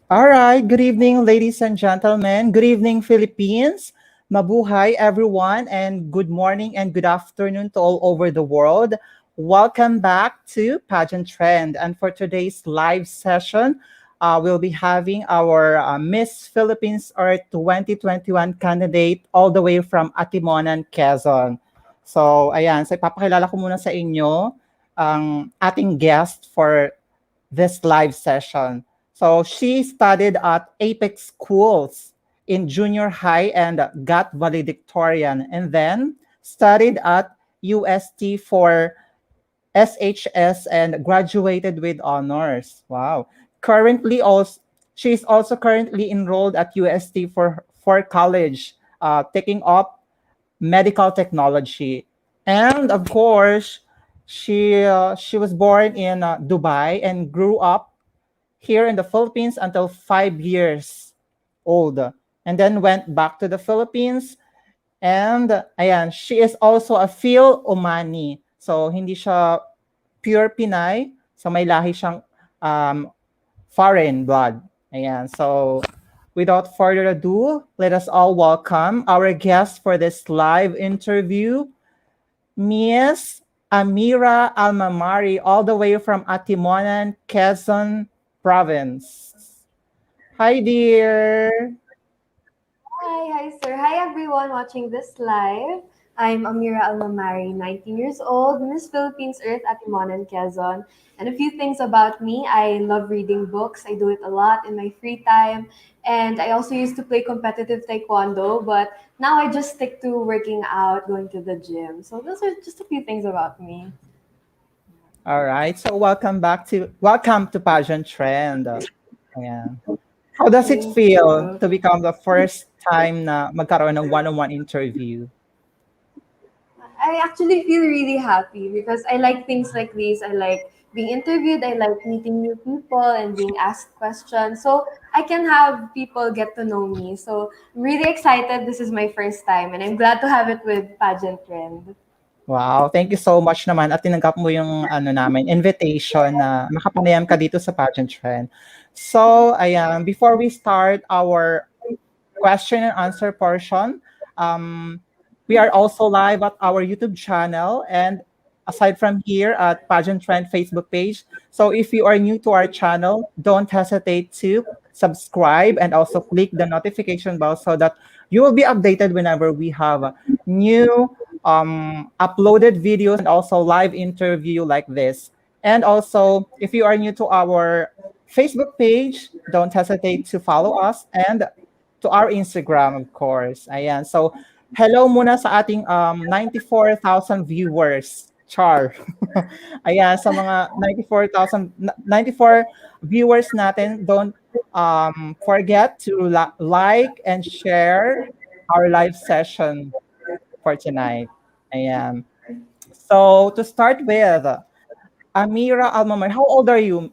All right. Good evening, ladies and gentlemen. Good evening, Philippines. Mabuhay, everyone, and good morning and good afternoon to all over the world. Welcome back to Pageant Trend. And for today's live session, we'll be having our Miss Philippines Earth 2021 candidate all the way from Atimonan, Quezon. So, ayan. So, ipapakilala ko muna sa inyo ang ating guest for this live session. So she studied at Apex Schools in junior high and got valedictorian, and then studied at UST for SHS and graduated with honors. Wow. Currently also she is also currently enrolled at UST for college, taking up medical technology. And of course, she was born in Dubai and grew up here in the Philippines until 5 years old, and then went back to the Philippines. And ayan, she is also a Phil Omani. So hindi siya pure Pinay. So may lahi siyang um, foreign blood. Ayan. So without further ado, let us all welcome our guest for this live interview, Miss Ameera Almamari, all the way from Atimonan, Quezon province. Hi, dear. Hi, sir. Hi, everyone watching this live. I'm Ameera Almamari, 19 years old, Miss Philippines Earth at Imonan, Quezon. And a few things about me, I love reading books. I do it a lot in my free time. And I also used to play competitive taekwondo, but now I just stick to working out, going to the gym. So those are just a few things about me. All right. So welcome to Pageant Trend. Ayan. How does it Thank feel you. to become the first time na magkaroon ng one-on-one interview? I actually feel really happy because I like things like these. I like being interviewed, I like meeting new people and being asked questions. So I can have people get to know me. So I'm really excited. This is my first time and I'm glad to have it with Pageant Trend. Wow, thank you so much naman at tinanggap mo yung ano namin invitation na makapanayam ka dito sa Pageant Trend. So, ayan, before we start our question and answer portion, um, we are also live at our YouTube channel and aside from here at Pageant Trend Facebook page. So if you are new to our channel, don't hesitate to subscribe and also click the notification bell so that you will be updated whenever we have new uploaded videos and also live interview like this. And also, if you are new to our Facebook page, don't hesitate to follow us and to our Instagram, of course. Ayan. So, hello muna sa ating 94,000 viewers. Char. Ayan, sa mga 94 viewers natin, don't forget to like and share our live session for tonight. Ayan. So, to start with, Ameera Almamari, how old are you,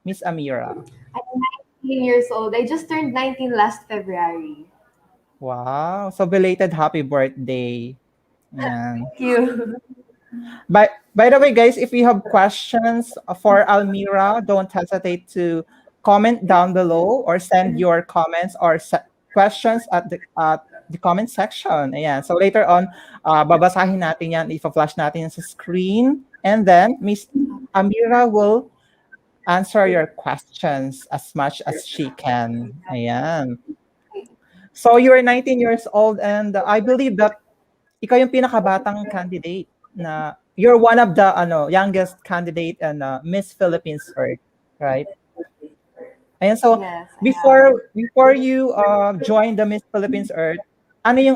Miss Amira? I'm 19 years old. I just turned 19 last February. Wow. So, belated happy birthday. Ayan. Thank you. By the way, guys, if you have questions for Almira, don't hesitate to comment down below or send your comments or questions at the comment section. Ayan. So later on, babasahin natin yan, ipa-flash natin yan sa screen, and then Miss Amira will answer your questions as much as she can. Ayan. So you're 19 years old and I believe that ikaw yung pinakabatang candidate na you're one of the youngest candidate and Miss Philippines Earth, right? Ayan, so Yes, I am. before you join the Miss Philippines Earth, ano yung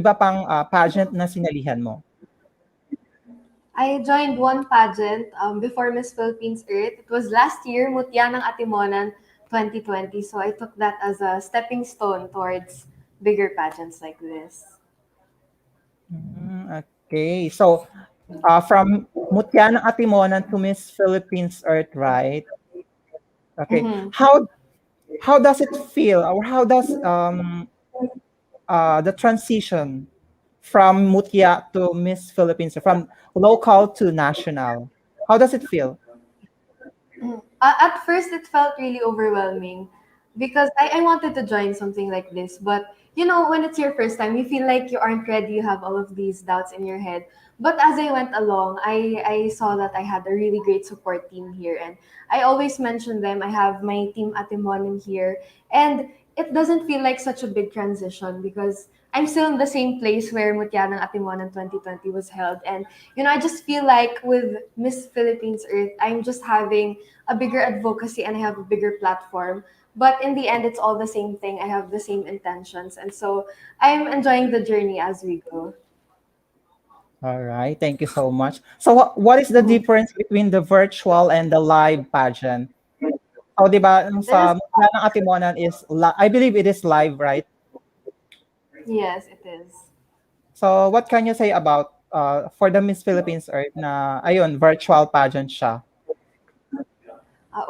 iba pang pageant na sinalihan mo? I joined one pageant before Miss Philippines Earth. It was last year, Mutya ng Atimonan 2020. So I took that as a stepping stone towards bigger pageants like this. Okay, so from Mutya ng Atimonan to Miss Philippines Earth, right? Okay, Mm-hmm. how does it feel, or how does the transition from Mutya to Miss Philippines, from local to national? How does it feel? At first, it felt really overwhelming. because I wanted to join something like this, but when it's your first time, you feel like you aren't ready, you have all of these doubts in your head. But as I went along, I saw that I had a really great support team here, and I always mention them. I have my team Atimonan here, and it doesn't feel like such a big transition because I'm still in the same place where Mutyanang Atimonan 2020 was held. And I just feel like with Miss Philippines Earth, I'm just having a bigger advocacy and I have a bigger platform. But in the end, it's all the same thing. I have the same intentions. And so I'm enjoying the journey as we go. All right, thank you so much. So what is the Mhm. difference between the virtual and the live pageant? Oh, di ba, yung There's, sa mukha ng Atimonan is, I believe it is live, right? yes, it is. So what can you say about for the Miss Philippines Earth na, ayun, virtual pageant siya?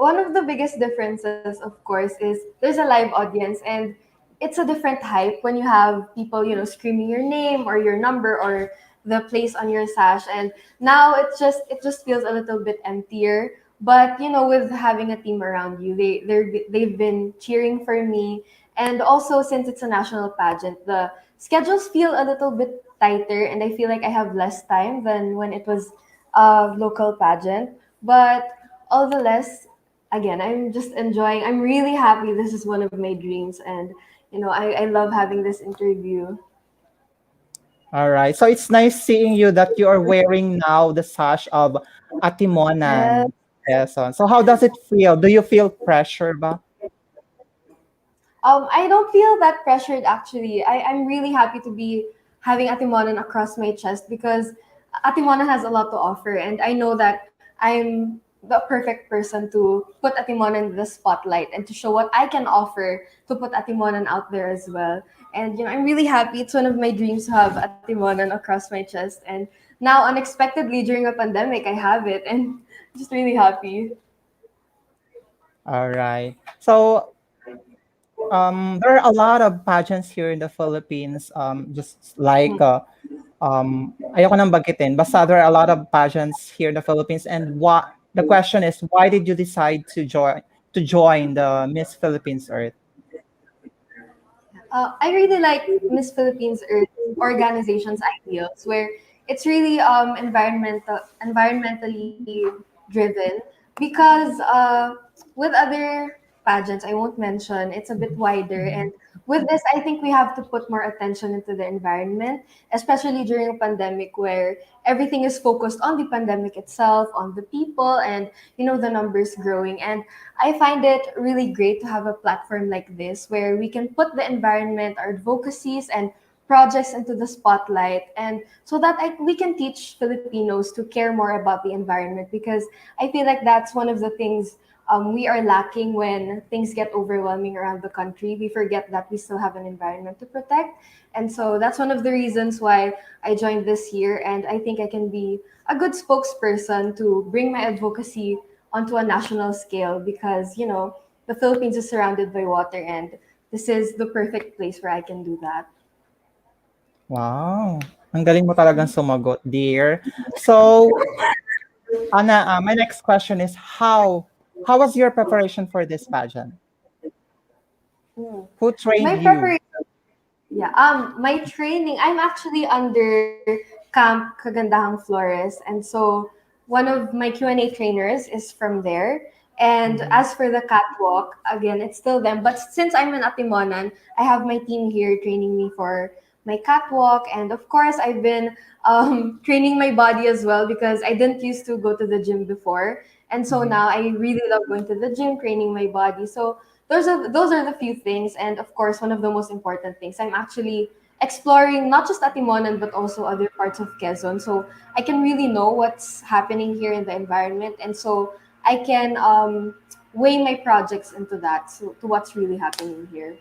One of the biggest differences, of course, is there's a live audience, and it's a different hype when you have people, screaming your name or your number or the place on your sash. And now it just feels a little bit emptier. But with having a team around you, they've been cheering for me, and also since it's a national pageant, the schedules feel a little bit tighter, and I feel like I have less time than when it was a local pageant. But all the less, again, I'm just enjoying. I'm really happy. This is one of my dreams, and I love having this interview. All right. So it's nice seeing you that you are wearing now the sash of Yes. Atimonan, Quezon. So how does it feel? Do you feel pressure ba? I don't feel that pressured actually. I'm really happy to be having Atimonan across my chest because Atimonan has a lot to offer, and I know that I'm the perfect person to put Atimonan in the spotlight and to show what I can offer to put Atimonan out there as well. And I'm really happy. It's one of my dreams to have Atimonan across my chest, and now unexpectedly during a pandemic, I have it, and just really happy. All right. So there are a lot of pageants here in the Philippines. Just like ayoko nang banggitin. Basta there are a lot of pageants here in the Philippines. And what the question is, why did you decide to join the Miss Philippines Earth? I really like Miss Philippines Earth organization's ideals where it's really environmentally driven because with other pageants I won't mention, it's a bit wider, and with this I think we have to put more attention into the environment, especially during a pandemic where everything is focused on the pandemic itself, on the people, and the numbers growing. And I find it really great to have a platform like this where we can put the environment, our advocacies, and projects into the spotlight, and so that we can teach Filipinos to care more about the environment, because I feel like that's one of the things we are lacking when things get overwhelming around the country. We forget that we still have an environment to protect. And so that's one of the reasons why I joined this year. And I think I can be a good spokesperson to bring my advocacy onto a national scale because, the Philippines is surrounded by water, and this is the perfect place where I can do that. Wow. Ang galing mo talagang sumagot, dear. So, Anna, my next question is how was your preparation for this pageant? Mm. Who trained My you? preparation, yeah, my training, I'm actually under Camp Kagandahang Flores, and so one of my Q&A trainers is from there. And Mhm. as for the catwalk, again, it's still them. But since I'm in Atimonan, I have my team here training me for my catwalk. And of course, I've been training my body as well because I didn't used to go to the gym before. And so Mhm. now I really love going to the gym, training my body. So those are the few things, and of course, one of the most important things, I'm actually exploring not just Atimonan but also other parts of Quezon, so I can really know what's happening here in the environment, and so I can weigh my projects into that, so to what's really happening here.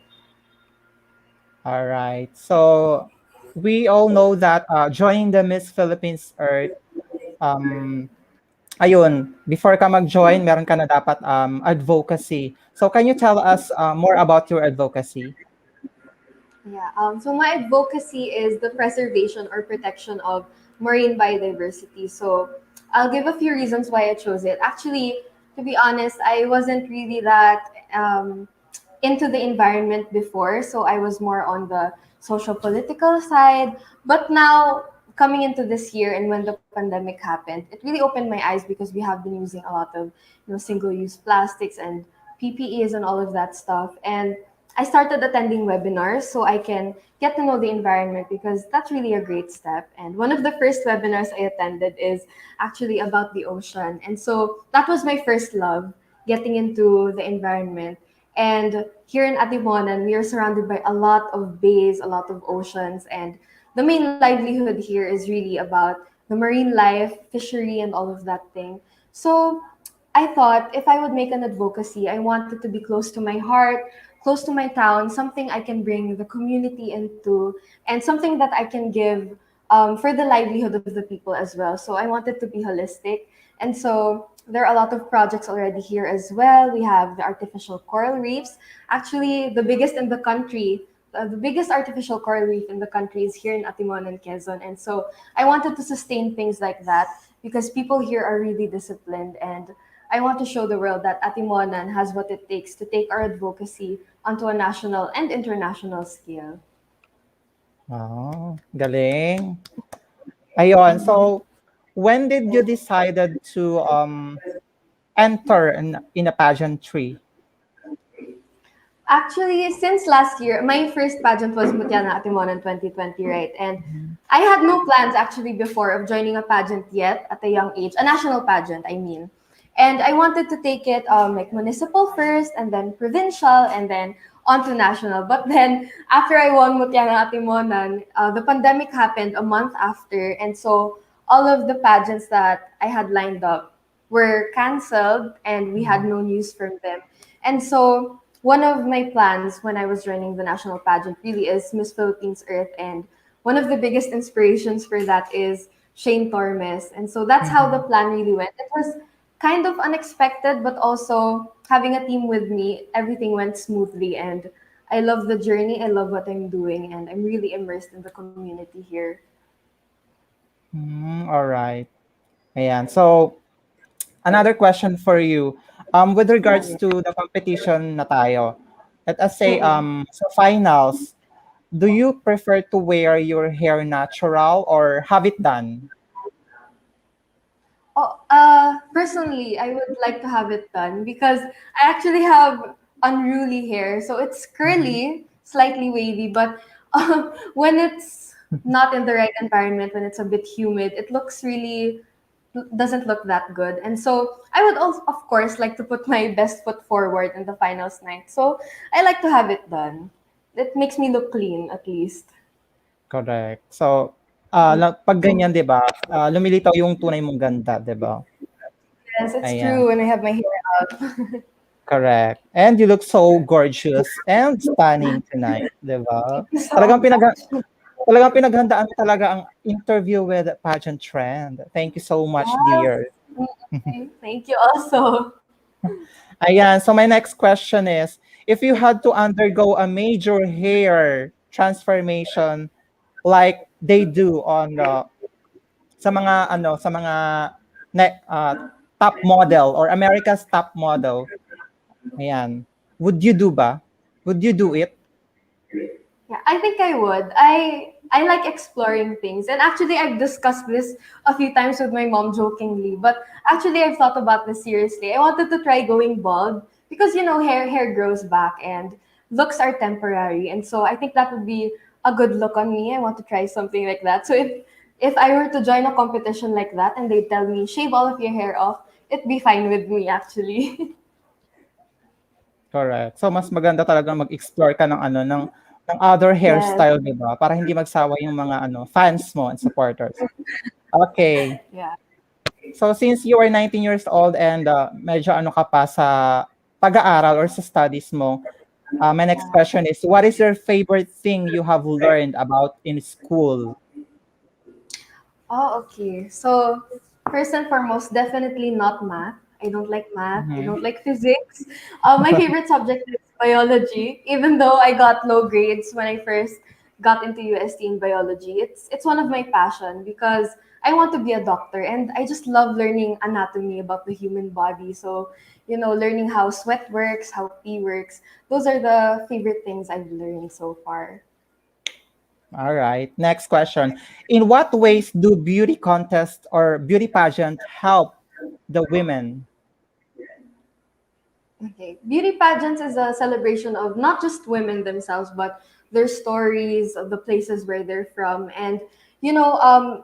All right. So, we all know that joining the Miss Philippines Earth, um, ayun, before ka mag-join, meron ka na dapat advocacy. So, can you tell us more about your advocacy? Yeah. So my advocacy is the preservation or protection of marine biodiversity. So I'll give a few reasons why I chose it. Actually, to be honest, I wasn't really that into the environment before, so I was more on the social political side. But now, coming into this year and when the pandemic happened, it really opened my eyes because we have been using a lot of single-use plastics and PPEs and all of that stuff. And I started attending webinars so I can get to know the environment because that's really a great step. And one of the first webinars I attended is actually about the ocean. And so that was my first love, getting into the environment. And here in Atimonan, we are surrounded by a lot of bays, a lot of oceans, and the main livelihood here is really about the marine life, fishery, and all of that thing. So I thought if I would make an advocacy, I wanted to be close to my heart, close to my town, something I can bring the community into, and something that I can give for the livelihood of the people as well. So I wanted to be holistic. And so there are a lot of projects already here as well. We have the artificial coral reefs, actually the biggest in the country. The biggest artificial coral reef in the country is here in Atimonan and Quezon. And so I wanted to sustain things like that because people here are really disciplined. And I want to show the world that Atimonan has what it takes to take our advocacy onto a national and international scale. Oh, galing. Ayun, so when did you decided to enter in a pageantry? Actually, since last year, my first pageant was Mutiana Atimonan 2020, right? And Mhm. I had no plans actually before of joining a pageant yet at a young age, a national pageant, I mean. And I wanted to take it like municipal first, and then provincial, and then on to national. But then after I won Mutiana Atimonan, the pandemic happened a month after, and so all of the pageants that I had lined up were canceled, and we had Mhm. no news from them. And so one of my plans when I was joining the national pageant really is Miss Philippines Earth. And one of the biggest inspirations for that is Shane Tormes. And so that's how the Mhm. plan really went. It was kind of unexpected, but also having a team with me, everything went smoothly. And I love the journey. I love what I'm doing. And I'm really immersed in the community here. All right. Ayan. So, another question for you. With regards to the competition na tayo, let us say Mm-mm. sa finals, do you prefer to wear your hair natural or have it done? Oh, personally, I would like to have it done because I actually have unruly hair. So it's Mhm. curly, slightly wavy, but when it's not in the right environment, when it's a bit humid, it looks really doesn't look that good. And so I would also, of course, like to put my best foot forward in the finals night. So I like to have it done. It makes me look clean at least. Correct. So, 'pag ganyan 'di ba, lumilitaw yung tunay mong ganda, 'di ba? Yes, it's Ayan, true when I have my hair out. correct. And you look so gorgeous and stunning tonight, 'di ba? Thank you so Talagang pinagha much. talagang pinaghandaan mo talaga ang interview with Pageant Trend. Thank you so much, Yes. dear. Thank you also. Ayan, so my next question is, if you had to undergo a major hair transformation like they do on sa mga sa mga top model or America's top model, ayan, would you do ba? Would you do it? Yeah, I think I would. I like exploring things. And actually I've discussed this a few times with my mom jokingly, but actually I've thought about this seriously. I wanted to try going bald because hair grows back and looks are temporary. And so I think that would be a good look on me. I want to try something like that. So if I were to join a competition like that and they tell me shave all of your hair off, it'd be fine with me actually. Correct. So mas maganda talaga mag-explore ka ng ng other Yes. hairstyle, 'di ba? Para hindi magsawa yung mga fans mo and supporters. Okay. Yeah. So since you are 19 years old and medyo ka pa sa pag-aaral or sa studies mo, my next Yeah. question is, what is your favorite thing you have learned about in school? Oh, okay. So, first and foremost, definitely not math. I don't like math. I Mhm. don't like physics. My favorite subject is biology, even though I got low grades when I first got into UST in biology. It's one of my passion because I want to be a doctor, and I just love learning anatomy about the human body. So, learning how sweat works, how pee works, those are the favorite things I've learned so far. All right. Next question. In what ways do beauty contests or beauty pageant help the women? Okay. Beauty pageants is a celebration of not just women themselves, but their stories, of the places where they're from. And, you know, um,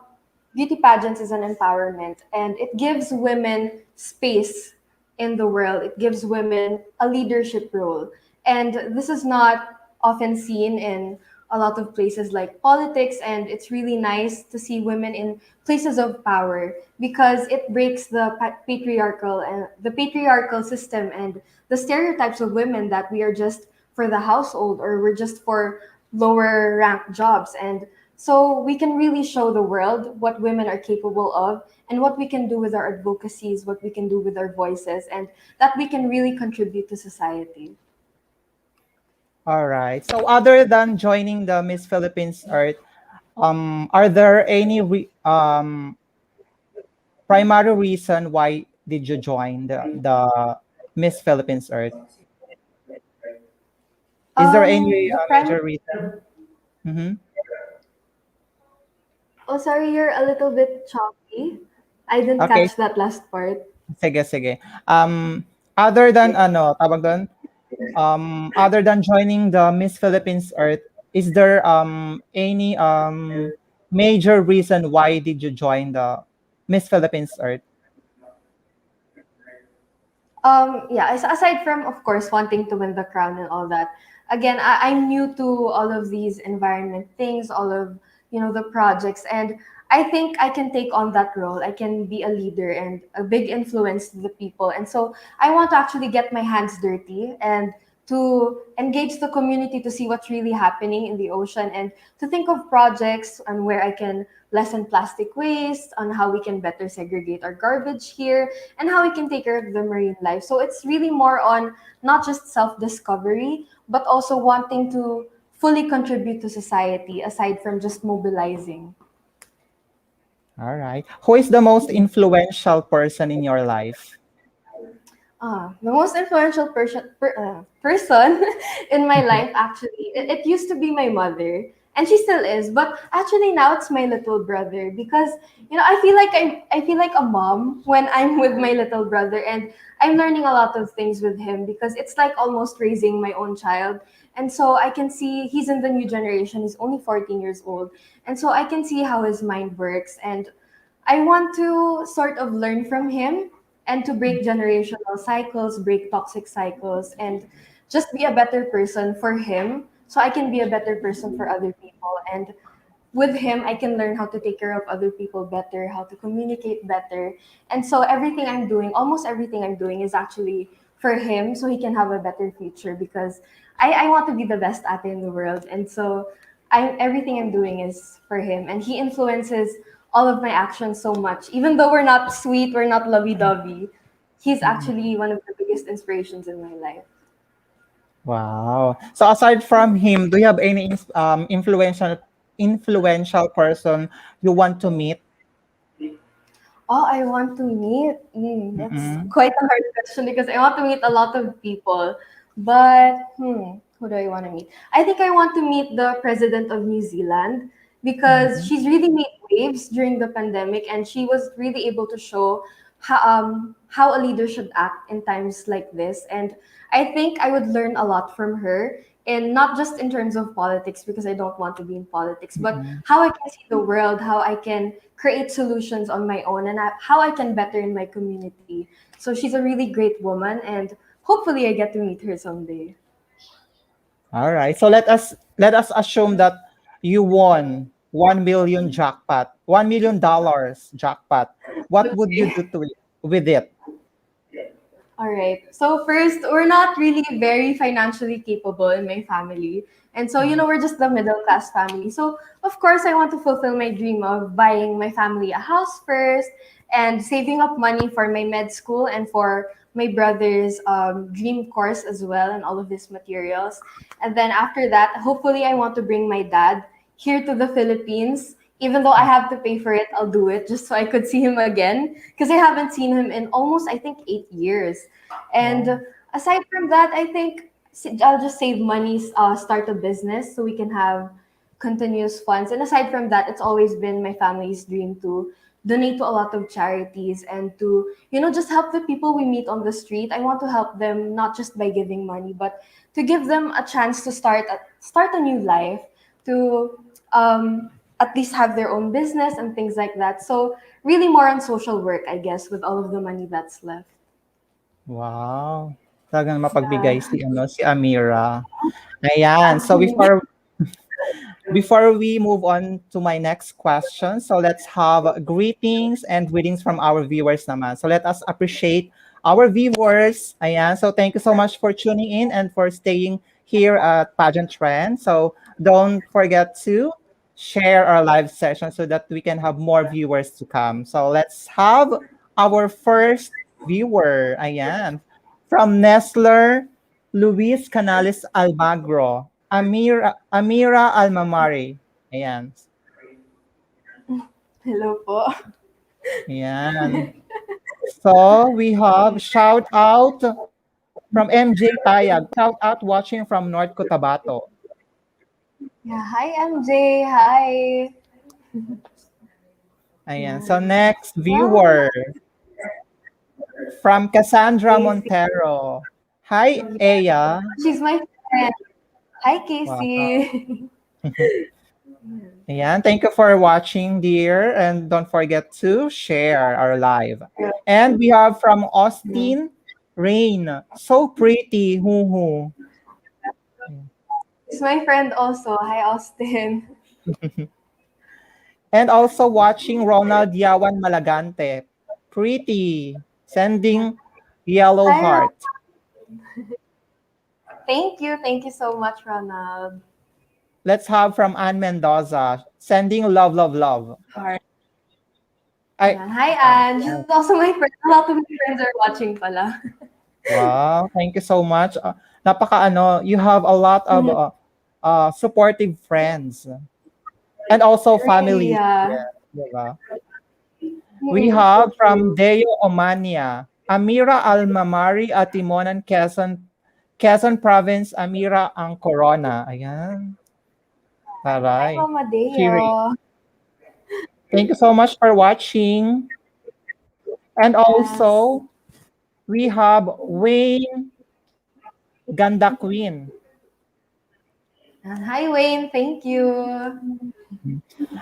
beauty pageants is an empowerment, and it gives women space in the world. It gives women a leadership role. And this is not often seen in a lot of places like politics, and it's really nice to see women in places of power because it breaks the patriarchal system and the stereotypes of women that we are just for the household or we're just for lower ranked jobs. And so we can really show the world what women are capable of and what we can do with our advocacies, what we can do with our voices, and that we can really contribute to society. All right. So other than joining the Miss Philippines Art, are there any primary reason why did you join the Miss Philippines Earth? Is there any The prime. major reason? Mm-hmm. Oh, sorry, you're a little bit choppy. I didn't Okay, catch that last part. sige, sige. Other than ano, tawag doon, other than joining the Miss Philippines Earth, is there any major reason why did you join the Miss Philippines Earth? Yeah, aside from, of course, wanting to win the crown and all that, again, I'm new to all of these environment things, all of, the projects. And I think I can take on that role. I can be a leader and a big influence to the people. And so I want to actually get my hands dirty and to engage the community to see what's really happening in the ocean and to think of projects and where I can lessen plastic waste, on how we can better segregate our garbage here, and how we can take care of the marine life. So it's really more on not just self discovery, but also wanting to fully contribute to society aside from just mobilizing. All right. Who is the most influential person in your life? The most influential person in my life, actually, it used to be my mother, and she still is. But actually, now it's my little brother because I feel like a mom when I'm with my little brother, and I'm learning a lot of things with him because it's like almost raising my own child. And so I can see he's in the new generation. He's only 14 years old, and so I can see how his mind works, and I want to sort of learn from him and to break generational cycles, break toxic cycles, and just be a better person for him so I can be a better person for other people. And with him, I can learn how to take care of other people better, how to communicate better. And so everything I'm doing, almost everything I'm doing, is actually for him so he can have a better future because I want to be the best ate in the world. And so everything I'm doing is for him. And he influences all of my actions so much. Even though we're not sweet, we're not lovey dovey, he's Mhm. actually one of the biggest inspirations in my life. Wow. So aside from him, do you have any influential person you want to meet? Oh, I want to meet. That's Mm-mm. quite a hard question because I want to meet a lot of people. But who do I want to meet? I think I want to meet the president of New Zealand because Mhm. she's really made waves during the pandemic, and she was really able to show how a leader should act in times like this. And I think I would learn a lot from her, and not just in terms of politics because I don't want to be in politics, but Mm-mm. how I can see the world, how I can create solutions on my own, and how I can better in my community. So she's a really great woman, and hopefully I get to meet her someday. All right. So let us assume that you won 1 million jackpot, $1 million jackpot. What would you Okay. do to it with it? All right. So first, we're not really very financially capable in my family. And so, we're just the middle class family. So, of course, I want to fulfill my dream of buying my family a house first and saving up money for my med school and for my brother's dream course as well and all of these materials. And then after that, hopefully, I want to bring my dad here to the Philippines. Even though I have to pay for it, I'll do it just so I could see him again. Because I haven't seen him in almost, I think, 8 years. Wow. And aside from that, I think I'll just save money, start a business so we can have continuous funds. And aside from that, it's always been my family's dream to donate to a lot of charities and to, just help the people we meet on the street. I want to help them not just by giving money, but to give them a chance to start a new life, to at least have their own business and things like that. So really more on social work, I guess, with all of the money that's left. Wow. Talagang Yeah. mapagbigay si Amira. Ayan. So before we move on to my next question, so let's have greetings and greetings from our viewers naman. So let us appreciate our viewers. Ayan. So thank you so much for tuning in and for staying here at Pageant Trend. So don't forget to share our live session so that we can have more viewers to come. So let's have our first viewer. Ayan. From Nestler Luis Canales Almagro. Ameera Almamari. Ayan. Hello po. Ayan. So, we have shout out from MJ Tayag. Shout out watching from North Cotabato. Yeah, hi MJ. Hi. Ayan. So, Yeah. next Wow. viewer from Cassandra Casey. Montero. Hi, Aya. She's my friend. Hi, Wow. Casey. Ayan. Thank you for watching, dear. And don't forget to share our live. And we have from Yeah. Austin Rain. So pretty. Hoo hoo. She's my friend also. Hi, Austin. And also watching Ronald Yawan Malagante. Pretty. Yeah. Sending yellow Hi, Ron. heart. Thank you. Thank you so much, Ronald. Let's have from Ann Mendoza. Sending love, love, love. Alright. I, Ayan. Hi, Anne. She's also my friend. A lot of my friends are watching pala. wow. Thank you so much. You have a lot of supportive friends. And also Really, families. yeah. Yeah, diba? We Mm, so have from true. Deo Omania. Ameera Almamari at Atimonan, Quezon Province, Amira ang Corona. Ayan. Hi, Taray. Mama Cheering. Deo. Thank you so much for watching. And Yes. also, we have Wayne Ganda Queen. And hi, Wayne. Thank you.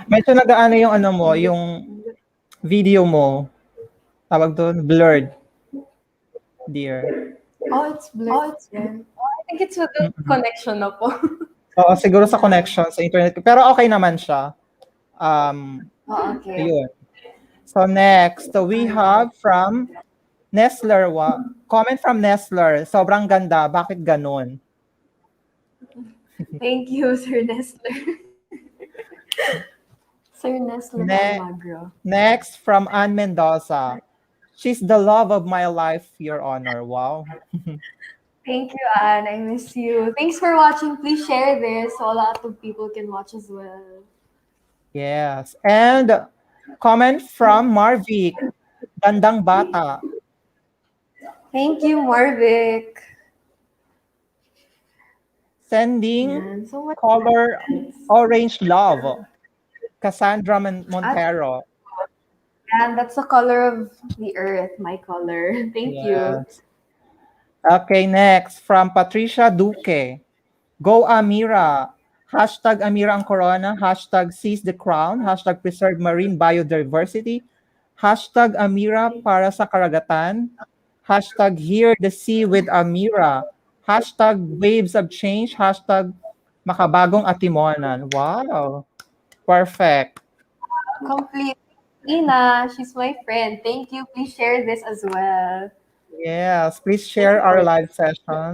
Medyo nagaano yung ano mo, yung video mo. Tawag doon, blurred, dear. Oh, it's blurred again. Oh, I think it's with the Mm-mm. connection na po. Oo, siguro sa Yeah. connection sa internet. Pero okay naman siya. Um, Oh, okay. ayun. So next, so we Alright. have from Nestler. Comment from Nestler. Sobrang ganda. Bakit ganun? Thank you, Sir Nestler. Sir Nestler Ne- Almagro. Next from Ann Mendoza. She's the love of my life, Your Honor. Wow. Thank you, Anne. I miss you. Thanks for watching. Please share this so a lot of people can watch as well. Yes. And comment from Marvick. Gandang bata. Thank you, Marvick. Sending Yeah, so much. color orange love. Cassandra At, Montero. and that's the color of the earth, my color. Thank you. Yes. Okay, next from Patricia Duque. Go Amira. Hashtag Amira ang Corona. Hashtag seize the crown. Hashtag preserve marine biodiversity. Hashtag Amira para sa karagatan. Hashtag hear the sea with Amira. Hashtag waves of change. Hashtag makabagong Atimonan. Wow. Perfect. Complete. Ina, she's my friend. Thank you. Please share this as well. Yes, please Let's share our support. live session.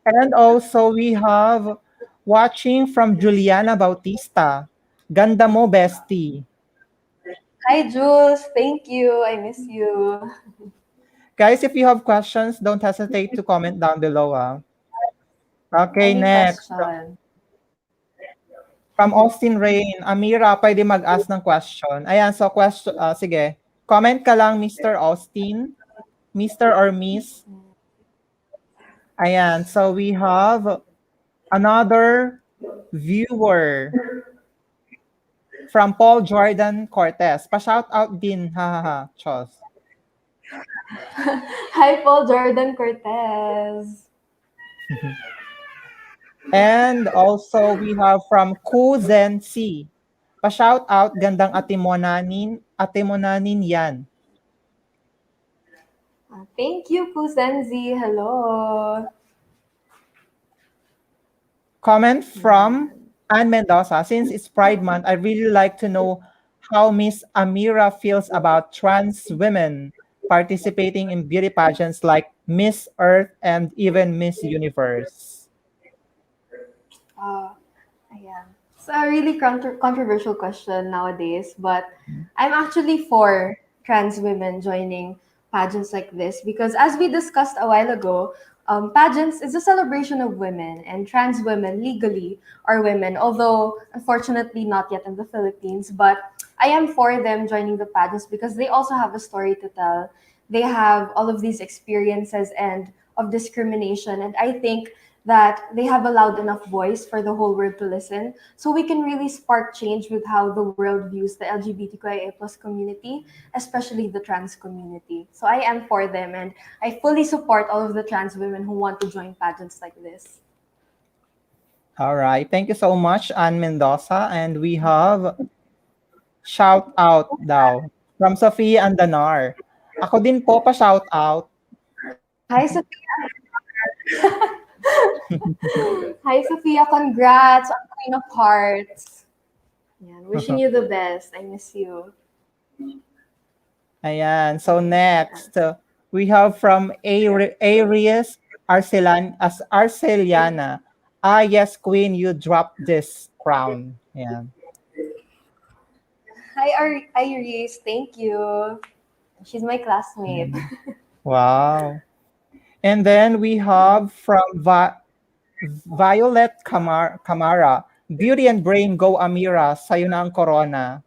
And also we have watching from Juliana Bautista. Ganda mo, bestie. Hi, Jules. Thank you. I miss you. Guys, if you have questions, don't hesitate to comment down below. Okay, Any next. question? From Austin Rain, Amira, pwede mag-ask ng question. Ayan, so question, sige. Comment ka lang, Mr. Austin, Mr. or Miss. Ayan, so we have another viewer from Paul Jordan Cortez. Pa-shout out din, ha ha ha, Chos. Hi, Paul Jordan Cortez. And also we have from Kuzen C. Pa-shout out, gandang Atimonanin yan. Thank you, Kuzenzi. Hello. Comment from Ann Mendoza. Since it's Pride Month, I really like to know how Miss Amira feels about trans women participating in beauty pageants like Miss Earth and even Miss Universe. Uh, Ayan. It's a really controversial question nowadays, but I'm actually for trans women joining pageants like this because, as we discussed a while ago, pageants is a celebration of women, and trans women legally are women, although unfortunately not yet in the Philippines. But I am for them joining the pageants because they also have a story to tell. They have all of these experiences and of discrimination, and I think that they have a loud enough voice for the whole world to listen. So we can really spark change with how the world views the LGBTQIA plus community, especially the trans community. So I am for them, and I fully support all of the trans women who want to join pageants like this. All right. Thank you so much, Ann Mendoza. And we have shout out daw from Sophia Andanar. Ako din po pa-shout out. Hi, Sophia. Hi, Sophia. Congrats on Queen of Hearts. Yeah, wishing you the best. I miss you. Ayan. So next, we have from Aries Arceliana. Ah, yes, Queen, you dropped this crown. Ayan. Hi, Iris. Thank you. She's my classmate. Wow. And then we have from Violet Camara. Beauty and Brain, go Amira. Sa'yo na ang corona.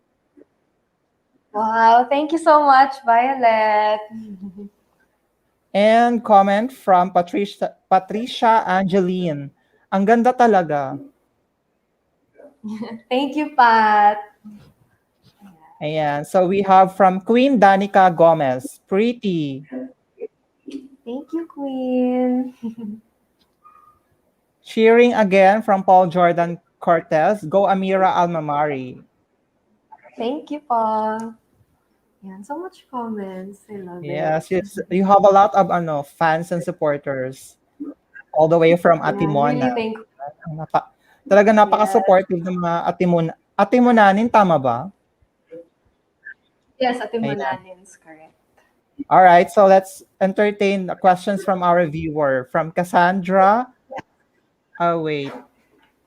Wow, thank you so much, Violet. And comment from Patricia Angeline. Ang ganda talaga. Thank you, Pat. Ayan. So we have from Queen Danica Gomez. Pretty. Thank you, Queen. Cheering again from Paul Jordan Cortez. Go Ameera Almamari. Thank you, Paul. Yeah, so much comments. I love Yes, it. you have a lot of fans and supporters all the way from Yeah, I'm Atimonan. really thankful. Talaga napaka-supportive ng mga Atimonanin, tama ba? Yes, Atimonan is correct. All right, so let's entertain the questions from our viewer. From Cassandra. Oh, wait.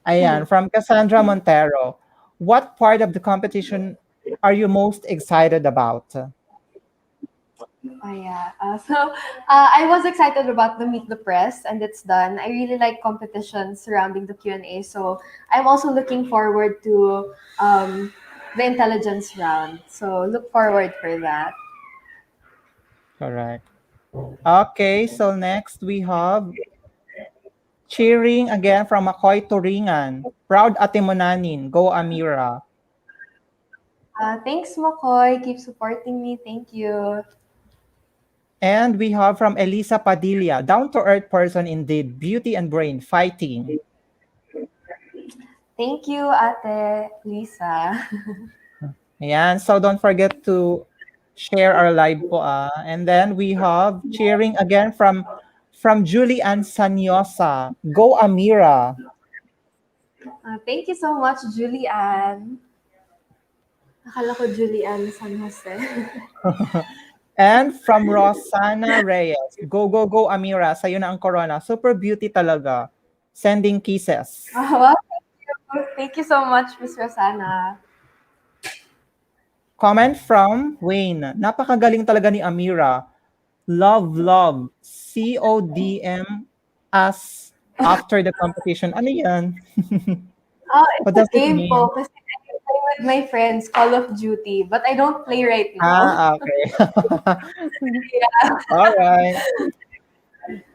Ayan, from Cassandra Montero. What part of the competition are you most excited about? Oh, yeah. I was excited about the Meet the Press, and it's done. I really like competitions surrounding the Q&A, so I'm also looking forward to the intelligence round. So look forward for that. Correct. Okay, so next we have cheering again from Makoy Turingan. Proud Atimonanin. Go Amira. Thanks, Makoy. Keep supporting me. Thank you. And we have from Elisa Padilla. Down-to-earth person indeed. Beauty and brain. Fighting. Thank you, Ate Lisa. Ayan. So don't forget to share our live po. And then we have cheering again from Julie Ann Sanyosa. Go Amira. Thank you so much, Julianne. Akala ko Julianne San Jose. And from Rosana Reyes. Go, go, go Amira. Sa'yo na ang corona. Super beauty talaga. Sending kisses. Wow, thank you. Thank you so much, Miss Rosana. Comment from Wayne. Napakagaling talaga ni Amira. Love, love. CODM as after the competition. Ano yan? What It's does a it game mean? po kasi I play with my friends, Call of Duty, but I don't play right now. Ah, okay. Yeah. All right.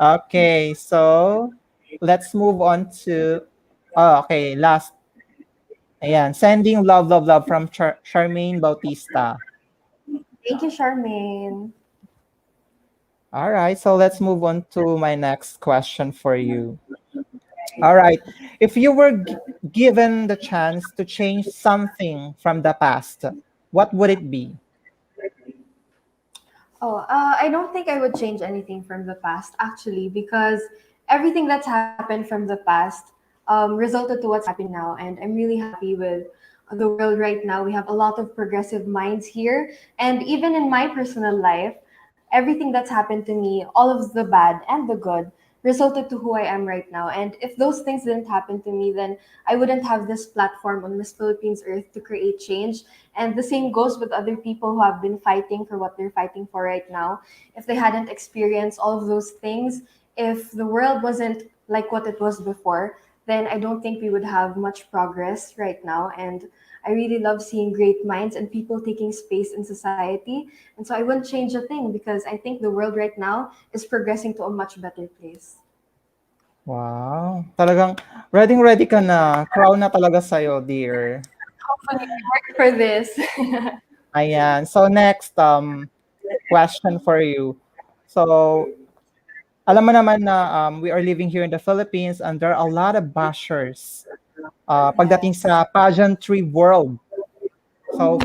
Okay, so let's move on to okay, last. Ayan, sending love, love, love from Charmaine Bautista. Thank you, Charmaine. All right, so let's move on to my next question for you. All right, if you were given the chance to change something from the past, what would it be? Oh, I don't think I would change anything from the past, actually, because everything that's happened from the past resulted to what's happening now. And I'm really happy with the world right now. We have a lot of progressive minds here. And even in my personal life, everything that's happened to me, all of the bad and the good, resulted to who I am right now. And if those things didn't happen to me, then I wouldn't have this platform on Miss Philippines Earth to create change. And the same goes with other people who have been fighting for what they're fighting for right now. If they hadn't experienced all of those things, if the world wasn't like what it was before, then I don't think we would have much progress right now. And I really love seeing great minds and people taking space in society. And so I wouldn't change a thing because I think the world right now is progressing to a much better place. Wow, talagang ready ka na. Crown na talaga sa'yo, dear. Hopefully, I worked for this. Ayan, so next question for you. So, alam mo naman na we are living here in the Philippines and there are a lot of bashers pagdating Yes. sa pageantry world. So,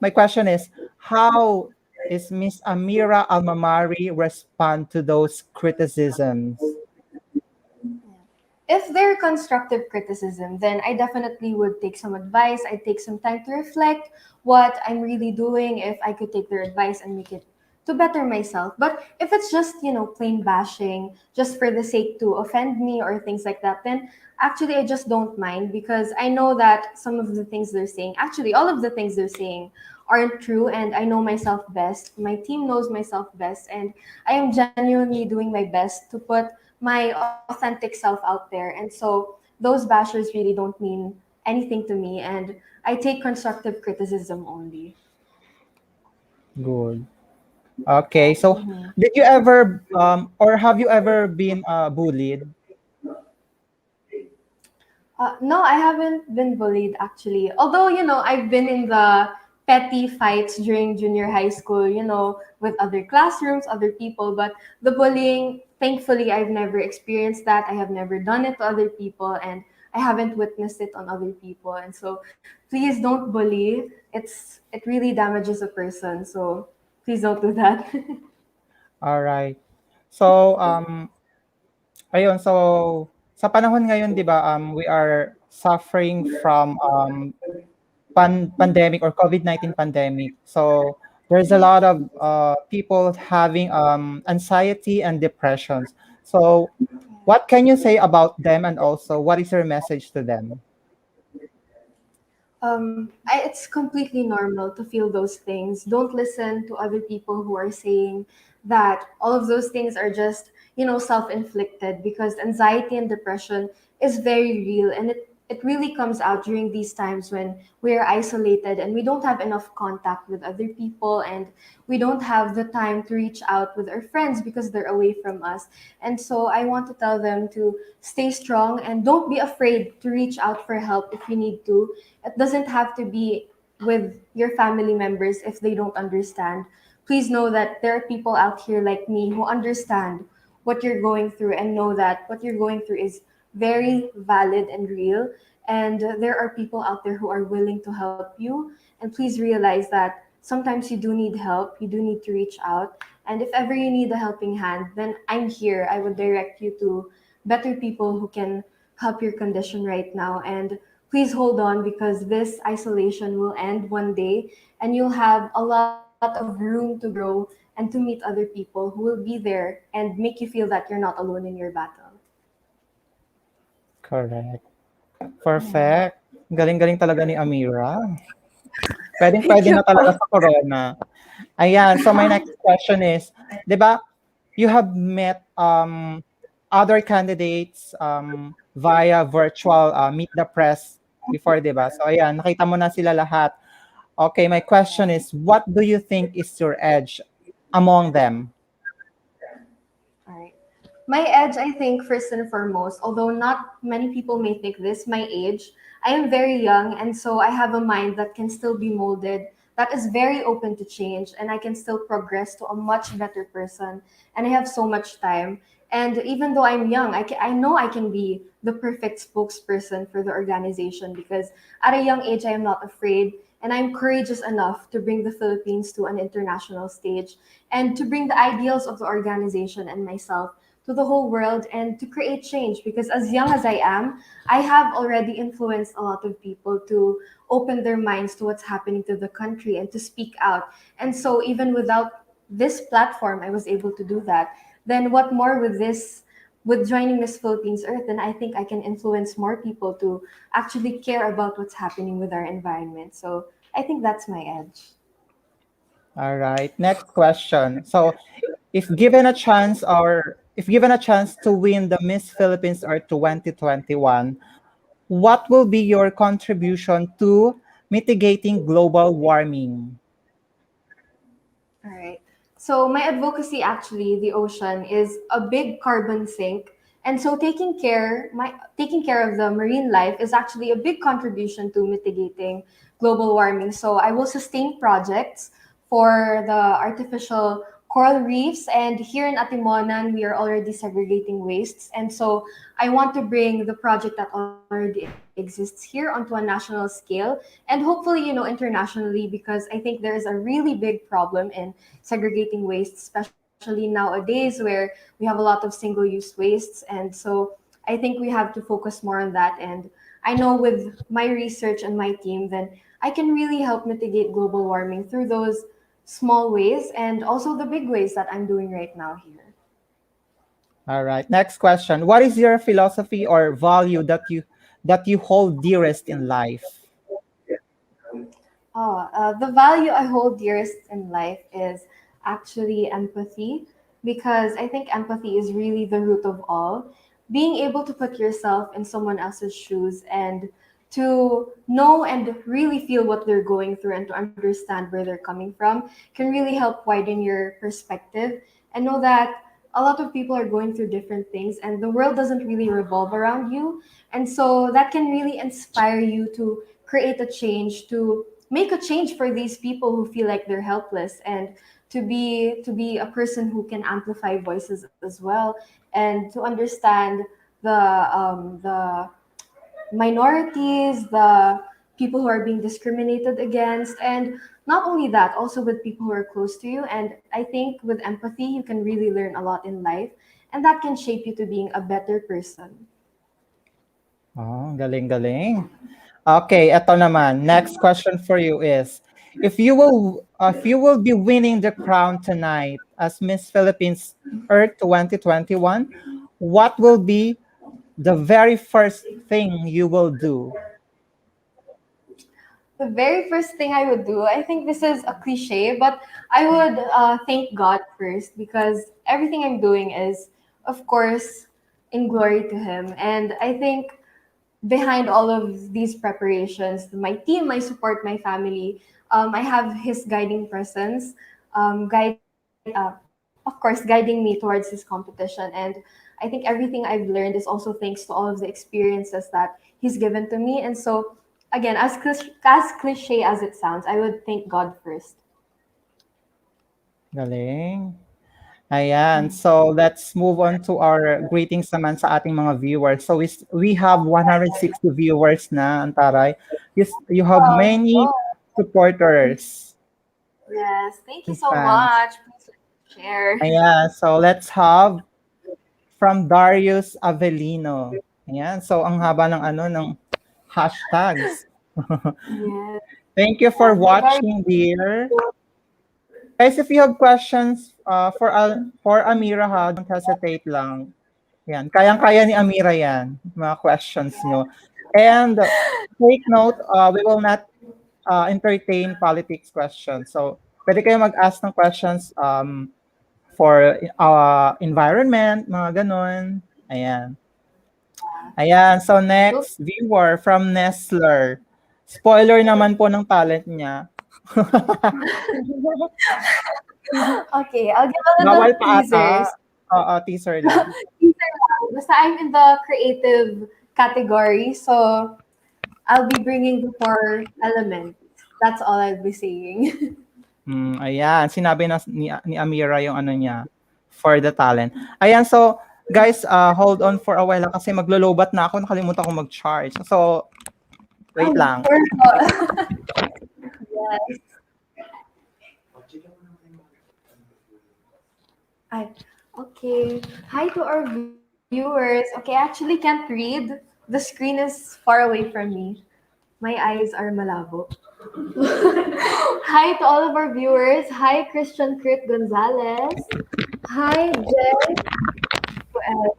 my question is, how is Miss Ameera Almamari respond to those criticisms? If they're constructive criticism, then I definitely would take some advice. I'd take some time to reflect what I'm really doing, if I could take their advice and make it to better myself. But if it's just, plain bashing, just for the sake to offend me or things like that, then actually I just don't mind because I know that some of the things they're saying, actually, all of the things they're saying aren't true, and I know myself best. My team knows myself best, and I am genuinely doing my best to put my authentic self out there. And so those bashers really don't mean anything to me, and I take constructive criticism only. Good. Okay, so Mhm. did you ever or have you ever been bullied? No, I haven't been bullied actually. Although, I've been in the petty fights during junior high school, with other classrooms, other people. But the bullying, thankfully, I've never experienced that. I have never done it to other people, and I haven't witnessed it on other people. And so please don't bully. It really damages a person. So please don't do that. All right. So ayun, so sa panahon ngayon 'di ba we are suffering from pandemic or COVID-19 pandemic. So there's a lot of people having anxiety and depressions. So what can you say about them and also what is your message to them? It's completely normal to feel those things. Don't listen to other people who are saying that all of those things are just, self-inflicted, because anxiety and depression is very real, and it really comes out during these times when we are isolated and we don't have enough contact with other people, and we don't have the time to reach out with our friends because they're away from us. And so I want to tell them to stay strong and don't be afraid to reach out for help if you need to. It doesn't have to be with your family members if they don't understand. Please know that there are people out here like me who understand what you're going through and know that what you're going through is very valid and real. And there are people out there who are willing to help you. And please realize that sometimes you do need help, you do need to reach out. And if ever you need a helping hand, then I'm here. I would direct you to better people who can help your condition right now. And please hold on, because this isolation will end one day, and you'll have a lot of room to grow and to meet other people who will be there and make you feel that you're not alone in your battle. Correct. Yeah. Perfect. Galing-galing talaga ni Amira. Thank Pwedeng-pwede you na po. talaga sa corona. Ayan, so my next question is, 'di ba, you have met other candidates via virtual meet the press before, di ba? So ayan, nakita mo na sila lahat. Okay, my question is, what do you think is your edge among them? All right. My edge, I think, first and foremost, although not many people may think this, my age, I am very young, and so I have a mind that can still be molded, that is very open to change, and I can still progress to a much better person. And I have so much time. And even though I'm young, I know I can be the perfect spokesperson for the organization because at a young age, I am not afraid and I'm courageous enough to bring the Philippines to an international stage and to bring the ideals of the organization and myself to the whole world and to create change because as young as I am, I have already influenced a lot of people to open their minds to what's happening to the country and to speak out. And so even without this platform, I was able to do that. Then what more with this with joining Miss Philippines Earth, then I think I can influence more people to actually care about what's happening with our environment. So I think that's my edge. All right, next question. So, if given a chance to win the Miss Philippines Earth 2021, what will be your contribution to mitigating global warming? All right. So my advocacy actually, the ocean is a big carbon sink. And so taking care of the marine life is actually a big contribution to mitigating global warming. So I will sustain projects for the artificial coral reefs and here in Atimonan we are already segregating wastes. And so I want to bring the project that already exists here onto a national scale and hopefully, internationally because I think there is a really big problem in segregating wastes, especially nowadays where we have a lot of single-use wastes. And so I think we have to focus more on that. And I know with my research and my team, then I can really help mitigate global warming through those small ways and also the big ways that I'm doing right now here. All right, next question. What is your philosophy or value that you hold dearest in life? The value I hold dearest in life is actually empathy because I think empathy is really the root of all. Being able to put yourself in someone else's shoes and to know and really feel what they're going through and to understand where they're coming from can really help widen your perspective and know that a lot of people are going through different things and the world doesn't really revolve around you. And so that can really inspire you to create a change, to make a change for these people who feel like they're helpless and to be a person who can amplify voices as well and to understand the minorities, the people who are being discriminated against, and not only that, also with people who are close to you. And I think with empathy, you can really learn a lot in life, and that can shape you to being a better person. Oh, galing-galing. Okay, eto naman. Next question for you is, if you will be winning the crown tonight as Miss Philippines Earth 2021, what will be the very first thing you will do? The very first thing I would do, I think this is a cliche, but I would thank God first because everything I'm doing is, of course, in glory to Him. And I think behind all of these preparations, my team, my support, my family, I have His guiding presence, of course, guiding me towards this competition. And I think everything I've learned is also thanks to all of the experiences that He's given to me. And so, again, as cliche as it sounds, I would thank God first. Galing. Ayan, so let's move on to our greetings naman sa ating mga viewers. So we have 160 viewers na, Antaray. You have many Oh, supporters yes. Thank you and so fans. much. Please share. Ayan, so let's have from Darius Avellino. Ayan, so ang haba ng ng hashtags. Yes. Thank you for Hi, Dari. watching, dear. Guys, if you have questions for Amira ha, don't hesitate lang. Yan, kayang-kaya ni Amira yan, mga questions nyo. And take note, we will not entertain politics questions. So, pwede kayo mag-ask ng questions for environment, mga ganon. Ayan. Ayan. So So, next viewer from Nestler. Spoiler naman po ng talent niya. okay, I'll give a little Bawal pa ata. teasers. Oo, teaser lang. Teaser lang. Basta I'm in the creative category, so I'll be bringing the four elements. That's all I'll be saying. Ayan, sinabi na ni Amira yung ano niya for the talent. Ayan, so guys, hold on for a while lang kasi maglolobat na ako, nakalimutan ko mag-charge. So, wait lang. Yes. I, okay. Hi to our viewers. Okay, I actually can't read. The screen is far away from me. My eyes are malabo. Hi to all of our viewers. Hi, Christian Kurt Gonzalez. Hi, Jen. Who else?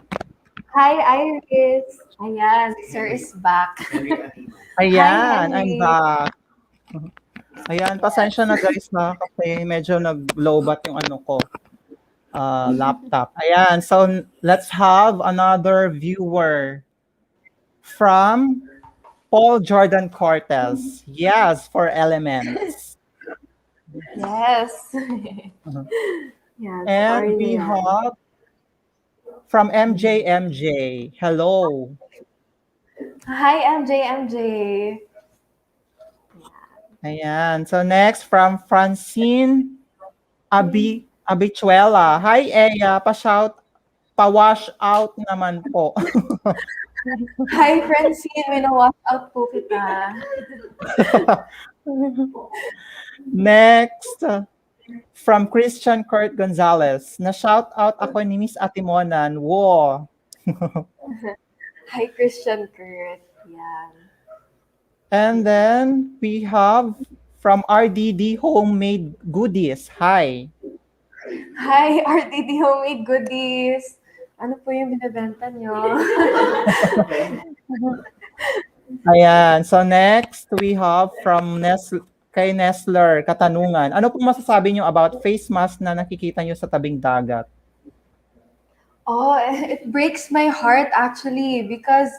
Hi, Iris. Ayan, sir is back. Hi, Ayan, I'm Henry. back. Ayan, pasensya na guys na kasi medyo nag-lowbat yung ano ko, laptop. Ayan, so let's have another viewer from Paul Jordan Cortez. Yes, for elements. Yes. Mhm. Yes, And we Orlean. have from MJ. Hello. Hi, MJ. Ayan. So next from Francine Abichuela. Hi, Eya. Pa-wash out naman po. Hi, Francine. Wina-wash out po kita. Next, from Christian Kurt Gonzalez. Na-shout out ako ni Miss Atimonan. Wow. Hi, Christian Kurt. Yan. And then we have from RDD Homemade Goodies. Hi. Hi, RTD Homemade Goodies. Ano po yung binibenta nyo? Ayan. So next, we have from kay Nestler, katanungan. Ano po masasabi niyo about face mask na nakikita niyo sa tabing dagat? Oh, it breaks my heart actually because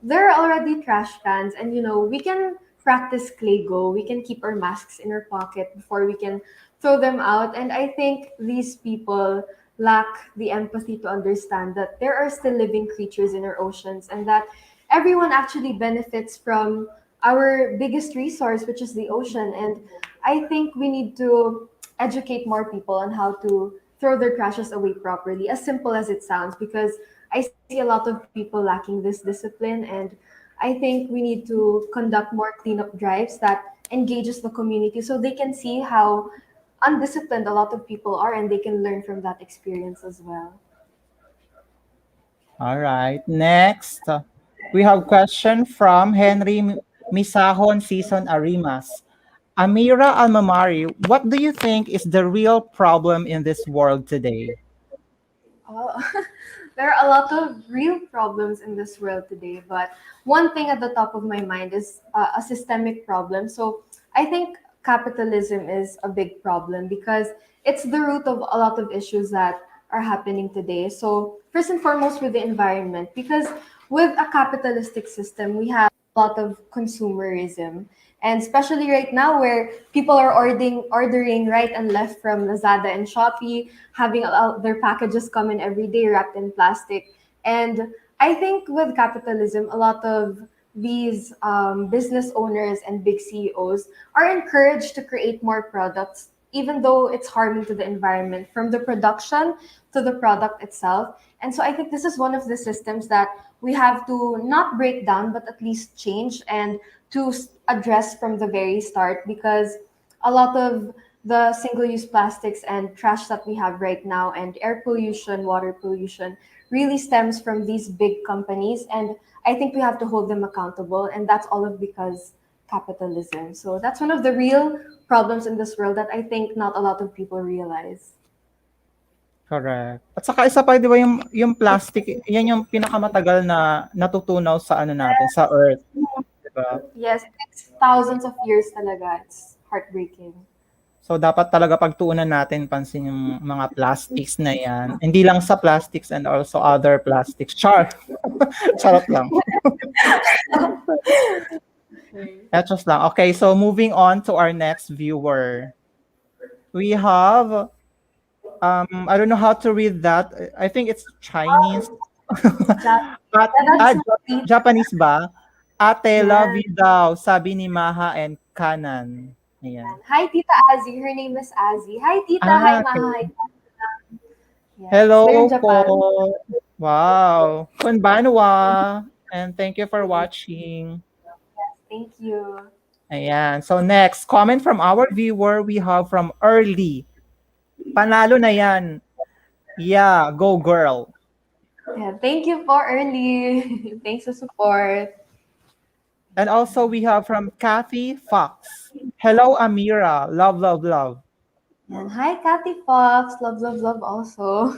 there are already trash cans and we can practice Clay Go. We can keep our masks in our pocket before we can throw them out. And I think these people lack the empathy to understand that there are still living creatures in our oceans and that everyone actually benefits from our biggest resource, which is the ocean. And I think we need to educate more people on how to throw their trashes away properly, as simple as it sounds, because I see a lot of people lacking this discipline. And I think we need to conduct more cleanup drives that engages the community so they can see how undisciplined a lot of people are and they can learn from that experience as well. All right. Next, we have question from Henry Misahon Season Arimas. Ameera Almamari, what do you think is the real problem in this world today? Oh, there are a lot of real problems in this world today, but one thing at the top of my mind is a systemic problem. So I think capitalism is a big problem because it's the root of a lot of issues that are happening today. So, first and foremost, with the environment, because with a capitalistic system, we have a lot of consumerism. And especially right now, where people are ordering right and left from Lazada and Shopee, having their packages come in every day wrapped in plastic. And I think with capitalism, a lot of these business owners and big CEOs are encouraged to create more products, even though it's harming to the environment, from the production to the product itself. And so I think this is one of the systems that we have to not break down, but at least change and to address from the very start, because a lot of the single-use plastics and trash that we have right now and air pollution, water pollution really stems from these big companies. And I think we have to hold them accountable. And that's all of because capitalism. So that's one of the real problems in this world that I think not a lot of people realize. Correct. At saka isa pa, di ba, yung plastic, yan yung pinakamatagal na natutunaw sa ano natin, sa Earth. Di ba? Yes, it's thousands of years talaga. It's heartbreaking. So dapat talaga pagtuunan natin pansin yung mga plastics na yan. Hindi lang sa plastics and also other plastics. Char! Charot lang. Etos lang. Okay, so moving on to our next viewer. We have, I don't know how to read that. I think it's Chinese. Jap- At, yeah, that's sweet. Japanese ba? Ate, love Yeah. you daw, sabi ni Maha and Kanan. Ayan. Hi, Tita Azzy. Her name is Azzy. Hi, Tita. Hi, Ah, Maha. Hi. okay. Yes, they're in Hello po. Japan. Wow. Konbanwa. And thank you for watching. Thank you. Ayan. So next, comment from our viewer we have from Early. Panalo na yan. Yeah, go girl. Yeah, thank you for early. Thanks for support. And also we have from Kathy Fox. Hello, Amira. Love, love, love. And hi, Kathy Fox. Love, love, love also.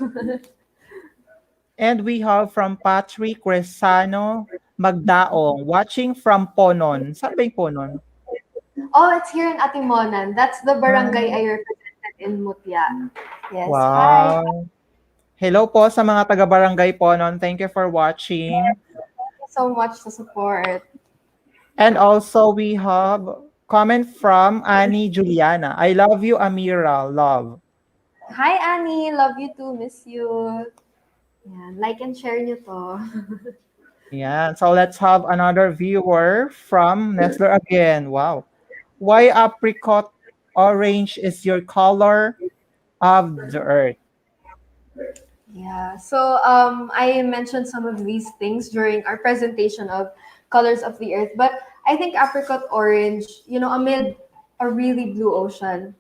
And we have from Patrick Resano Magdaong. Watching from Ponon. Saan ba yung Ponon? Oh, it's here in Atimonan. That's the barangay Ah, I represented in Mutya. Yes, hi. Thank wow. Hello po sa mga taga-barangay Ponon. Thank you for watching. you so much to support. And also we have comment from Annie Juliana. I love you, Amira. Love. Hi, Annie. Love you too. Miss you. Yeah, like and share nyo to. Yeah. So let's have another viewer from Nestler again. Wow. Why apricot orange is your color of the earth? Yeah. So I mentioned some of these things during our presentation of Colors of the Earth, but I think apricot orange, amid a really blue ocean,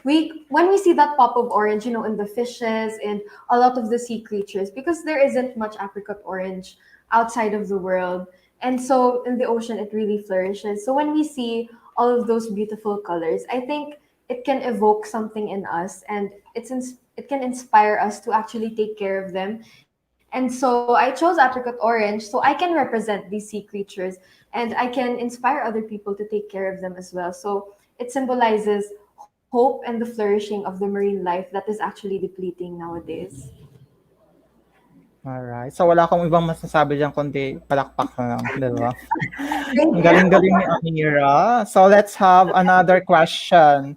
when we see that pop of orange, in the fishes and a lot of the sea creatures, because there isn't much apricot orange outside of the world. And so in the ocean it really flourishes. So when we see all of those beautiful colors, I think it can evoke something in us, and it can inspire us to actually take care of them. And so I chose apricot orange so I can represent these sea creatures, and I can inspire other people to take care of them as well. So it symbolizes hope and the flourishing of the marine life that is actually depleting nowadays. Alright. So wala akong ibang masasabi diyan kundi palakpak na lang, 'di ba? Thank Ang you. galing-galing ni Amira. So let's have another question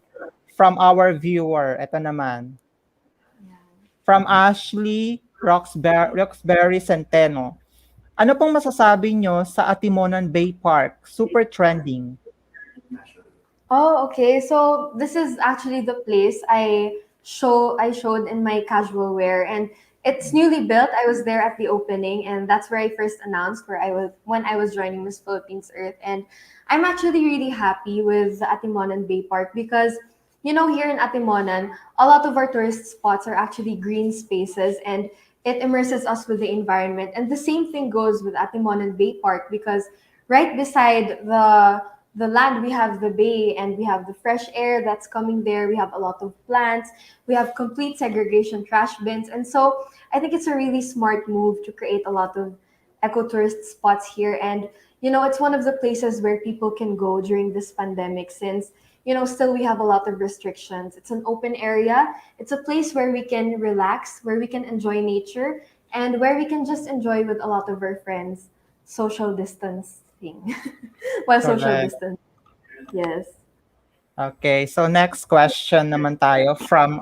from our viewer. Ito naman. From Ashley Roxbury Centeno. Ano pong masasabi nyo sa Atimonan Bay Park? Super trending. Oh, okay. So this is actually the place I showed in my casual wear, and it's newly built. I was there at the opening, and that's where I first announced where I was when I was joining Miss Philippines Earth. And I'm actually really happy with the Atimonan Bay Park because here in Atimonan, a lot of our tourist spots are actually green spaces, and it immerses us with the environment. And the same thing goes with Atimonan Bay Park because right beside the land, we have the bay and we have the fresh air that's coming there. We have a lot of plants, we have complete segregation trash bins. And so I think it's a really smart move to create a lot of ecotourist spots here. And it's one of the places where people can go during this pandemic, since still we have a lot of restrictions. It's an open area, it's a place where we can relax, where we can enjoy nature, and where we can just enjoy with a lot of our friends, social distancing. While social Correct. distance. Yes. Okay, so next question naman tayo from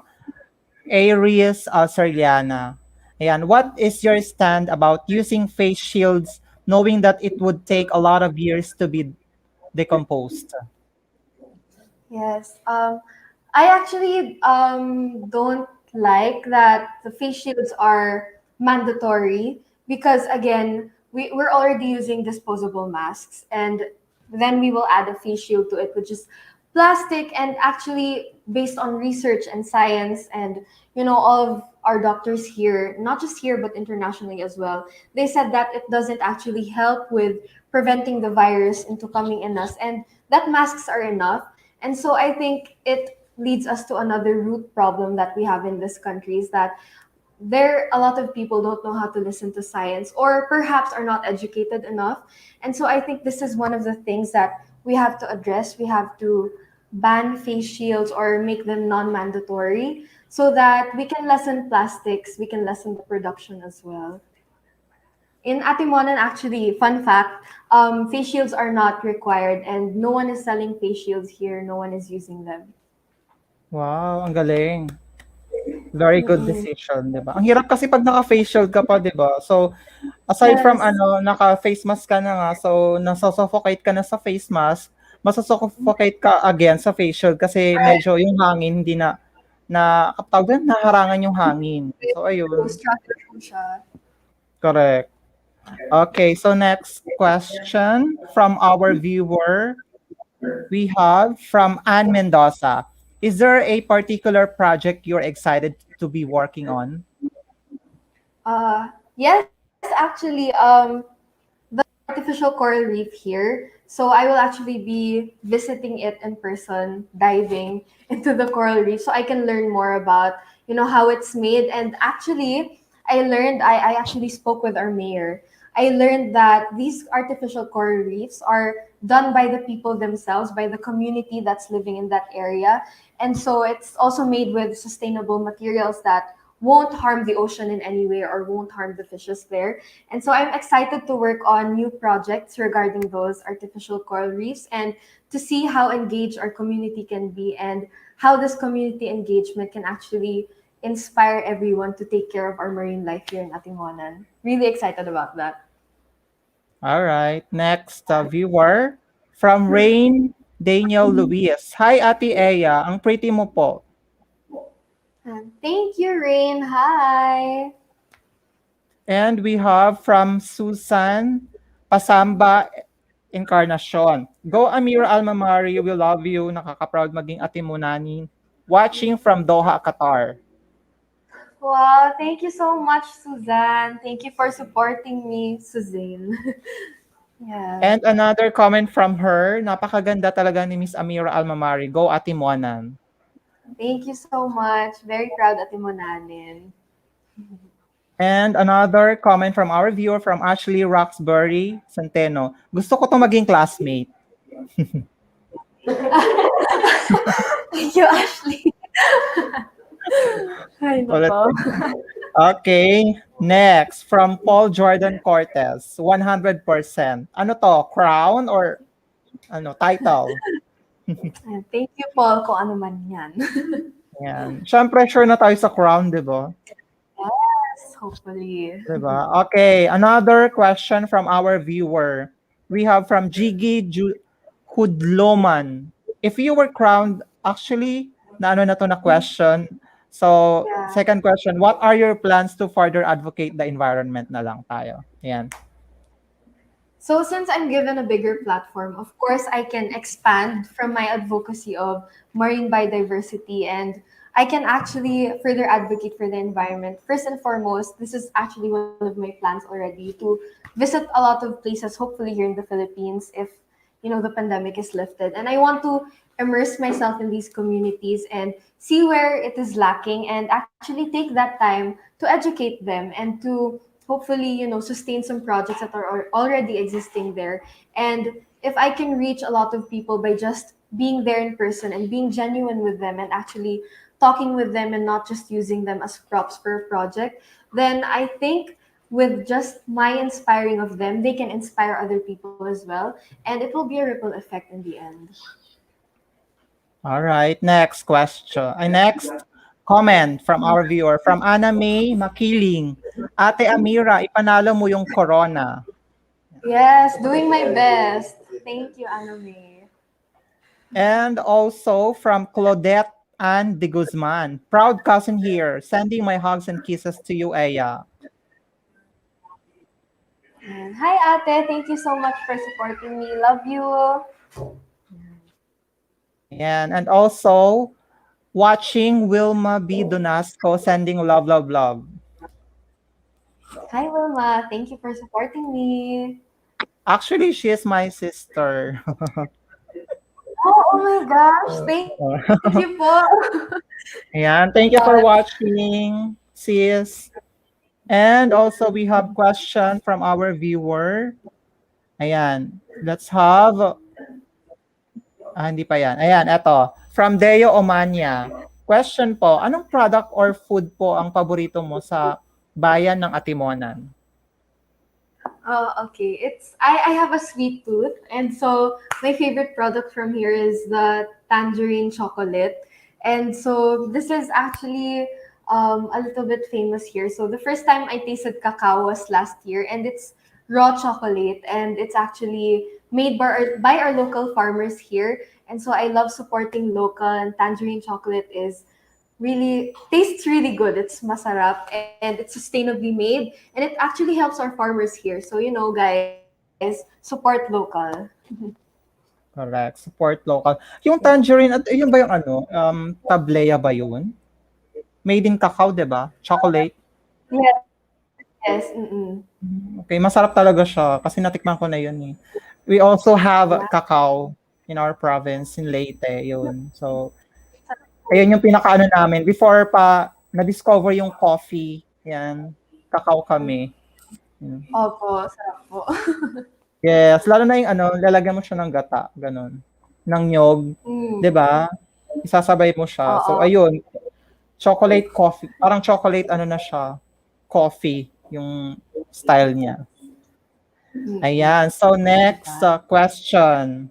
Aries Australiana. Ayan, what is your stand about using face shields knowing that it would take a lot of years to be decomposed? Yes. I actually don't like that the face shields are mandatory because again, we're already using disposable masks, and then we will add a face shield to it, which is plastic. And actually based on research and science, and all of our doctors here, not just here but internationally as well, they said that it doesn't actually help with preventing the virus into coming in us, and that masks are enough. And so I think it leads us to another root problem that we have in this country, is that there a lot of people don't know how to listen to science, or perhaps are not educated enough. And so I think this is one of the things that we have to address. We have to ban face shields or make them non-mandatory so that we can lessen plastics, we can lessen the production as well. In Atimonan, actually, fun fact, face shields are not required and no one is selling face shields here, no one is using them. Wow, ang galing. Very good Mm-mm. decision, 'di ba? Ang hirap kasi pag naka-face shield ka pa, 'di ba? So, aside from Yes. ano, naka-face mask ka na nga, so nasa-suffocate ka na sa face mask, masa-suffocate ka again sa face shield kasi medyo yung hangin hindi na tawag dun, naharangan yung hangin. So ayun, Structure po siya. correct. Okay, so next question from our viewer, we have from Ann Mendoza. Is there a particular project you're excited to be working on? Yes, actually, artificial coral reef here. So I will actually be visiting it in person, diving into the coral reef so I can learn more about, how it's made. And actually, I actually spoke with our mayor. I learned that these artificial coral reefs are done by the people themselves, by the community that's living in that area. And so it's also made with sustainable materials that won't harm the ocean in any way or won't harm the fishes there. And so I'm excited to work on new projects regarding those artificial coral reefs and to see how engaged our community can be and how this community engagement can actually inspire everyone to take care of our marine life here in Atimonan. Really excited about that. All right, next viewer from Rain Daniel Luis. Hi, Ate Eya. Ang pretty mo po. Thank you, Rain. Hi. And we have from Susan Pasamba Encarnacion. Go Ameera Almamari, we love you. Nakaka-proud maging Atimonani. Watching from Doha, Qatar. Wow, thank you so much, Suzanne. Thank you for supporting me, Suzanne. Yeah. And another comment from her, napakaganda talaga ni Miss Ameera Almamari. Go Atimonan. Thank you so much. Very proud at Timonanin. And another comment from our viewer from Ashley Roxbury Centeno. Gusto ko to maging classmate. Thank you, Ashley. Ay, Ulit. nako. Okay, next from Paul Jordan Cortez, 100%. Ano to, crown or ano, title? Thank you, Paul, kung ano man yan. Yan. Siyempre, sure na tayo sa crown, di ba? Yes, hopefully. Di ba? Okay, another question from our viewer. We have from Jiggy Hudloman. If you were crowned, actually, na ano na to na question. So, Yeah. second question, what are your plans to further advocate the environment na lang tayo? Yan. So since I'm given a bigger platform, of course I can expand from my advocacy of marine biodiversity and I can actually further advocate for the environment. First and foremost, this is actually one of my plans already to visit a lot of places, hopefully here in the Philippines, if the pandemic is lifted. And I want to immerse myself in these communities and see where it is lacking and actually take that time to educate them and to hopefully sustain some projects that are already existing there. And if I can reach a lot of people by just being there in person and being genuine with them and actually talking with them and not just using them as props for a project, then I think with just my inspiring of them, they can inspire other people as well, and it will be a ripple effect in the end. All right, next question. Next comment from our viewer, from Anna May Makiling. Ate Amira, ipanalo mo yung corona. Yes, doing my best. Thank you, Aname. And also from Claudette Ann de Guzman. Proud cousin here, sending my hugs and kisses to you, Aya. And hi, Ate. Thank you so much for supporting me. Love you. And also watching Wilma B. Donasco, sending love, love, love. Hi, Wilma. Thank you for supporting me. Actually, she is my sister. Oh my gosh. Thank you po. Ayan, thank you for watching, sis. And also, we have question from our viewer. Ayan, let's have Hindi pa yan. Ayan, eto. From Deo Omania. Question po, anong product or food po ang paborito mo sa bayan ng Atimonan? Oh, okay. I have a sweet tooth, and so my favorite product from here is the tangerine chocolate. And so this is actually a little bit famous here. So the first time I tasted cacao was last year, and it's raw chocolate, and it's actually made by our local farmers here. And so I love supporting local, and tangerine chocolate is really tastes really good. It's masarap and it's sustainably made, and it actually helps our farmers here. So guys, support local. Correct. Support local. Yung tangerine, at yun ba yung ano? Tablea ba yun? Made in cacao, di ba? Chocolate. Yes. Mm-mm. Okay, masarap talaga siya kasi natikman ko na yun eh. We also have Yeah. cacao in our province, in Leyte, yun. So, ayun yung pinakaano namin. Before pa na-discover yung coffee, yan, cacao kami. Yun. Opo, sarap po. Yes, lalo na yung ano, lalagyan mo siya ng gata, ganun. Ng nyog, Mm. 'di ba? Isasabay mo siya. So Oo. ayun, chocolate coffee. Parang chocolate ano na siya, coffee yung style niya. Mm-mm. Ayan. So next Diba? question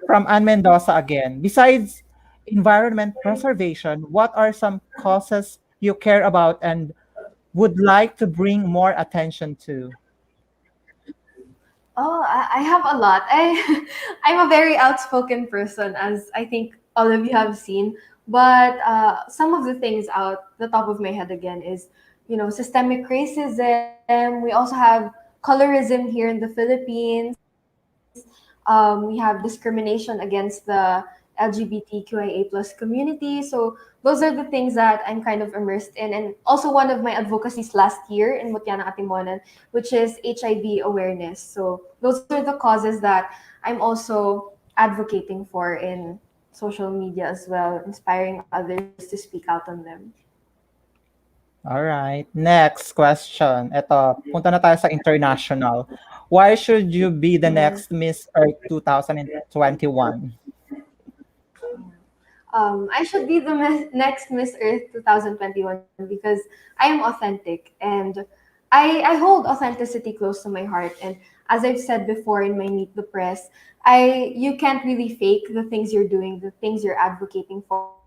from Ann Mendoza again. Besides environment preservation, what are some causes you care about and would like to bring more attention to? Oh, I have a lot. I'm a very outspoken person, as I think all of you have seen. But some of the things out the top of my head again is, systemic racism. We also have colorism here in the Philippines. We have discrimination against the LGBTQIA plus community. So those are the things that I'm kind of immersed in. And also one of my advocacies last year in Mutiana Atimonan, which is HIV awareness. So those are the causes that I'm also advocating for in social media as well, inspiring others to speak out on them. All right. Next question. Ito, punta na tayo sa international. Why should you be the Mhm. next Miss Earth 2021? I should be the next Miss Earth 2021 because I am authentic, and I hold authenticity close to my heart. And as I've said before in my Meet the Press, you can't really fake the things you're doing, the things you're advocating for,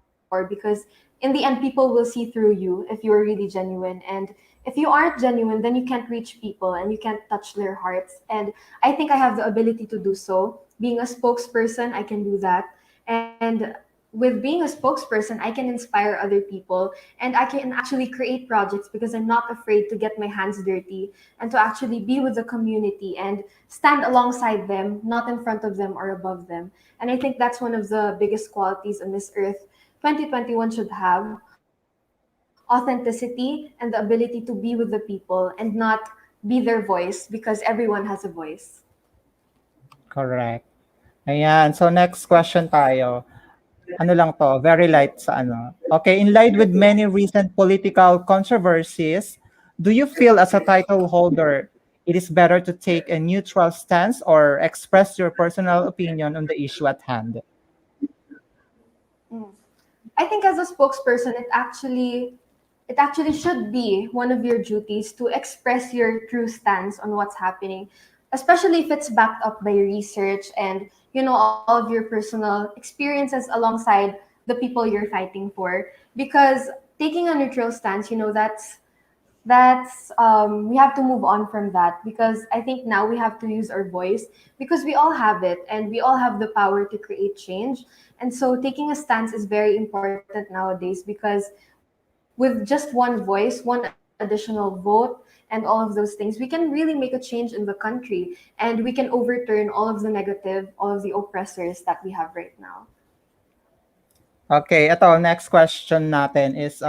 because in the end, people will see through you if you are really genuine. And if you aren't genuine, then you can't reach people and you can't touch their hearts. And I think I have the ability to do so. Being a spokesperson, I can do that. And with being a spokesperson, I can inspire other people and I can actually create projects because I'm not afraid to get my hands dirty and to actually be with the community and stand alongside them, not in front of them or above them. And I think that's one of the biggest qualities a Miss Earth 2021 should have: authenticity and the ability to be with the people and not be their voice, because everyone has a voice. Correct. Ayan. So next question tayo. Ano lang to, very light sa ano. Okay, in line with many recent political controversies, do you feel as a title holder it is better to take a neutral stance or express your personal opinion on the issue at hand? Mm. I think as a spokesperson, it actually should be one of your duties to express your true stance on what's happening, especially if it's backed up by research and all of your personal experiences alongside the people you're fighting for. Because taking a neutral stance, that's we have to move on from that, because I think now we have to use our voice, because we all have it and we all have the power to create change. And so taking a stance is very important nowadays, because with just one voice, one additional vote, and all of those things, we can really make a change in the country, and we can overturn all of the negative, all of the oppressors that we have right now. Okay, ito, next question natin is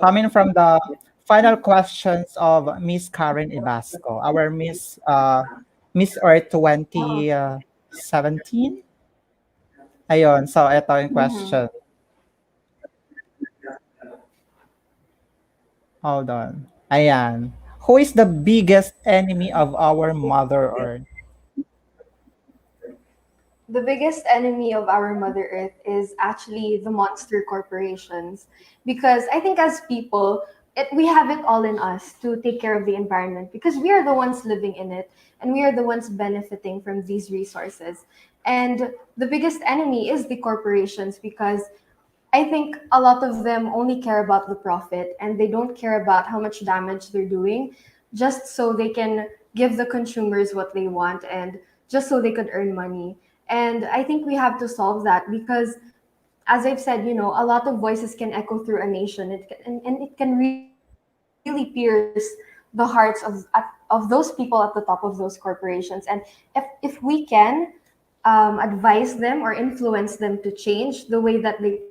coming from the final questions of Miss Karen Ibasco, our Miss Earth 2017. Ayun, so ito yung Mm-hmm. question. Hold on. Ayan. Who is the biggest enemy of our Mother Earth? the biggest enemy of our Mother Earth is actually the monster corporations. Because I think as people, we have it all in us to take care of the environment because we are the ones living in it and we are the ones benefiting from these resources. And the biggest enemy is the corporations because I think a lot of them only care about the profit and they don't care about how much damage they're doing just so they can give the consumers what they want and just so they could earn money. And I think we have to solve that because, as I've said, a lot of voices can echo through a nation and it can really pierce the hearts of those people at the top of those corporations. And if we can advise them or influence them to change the way that they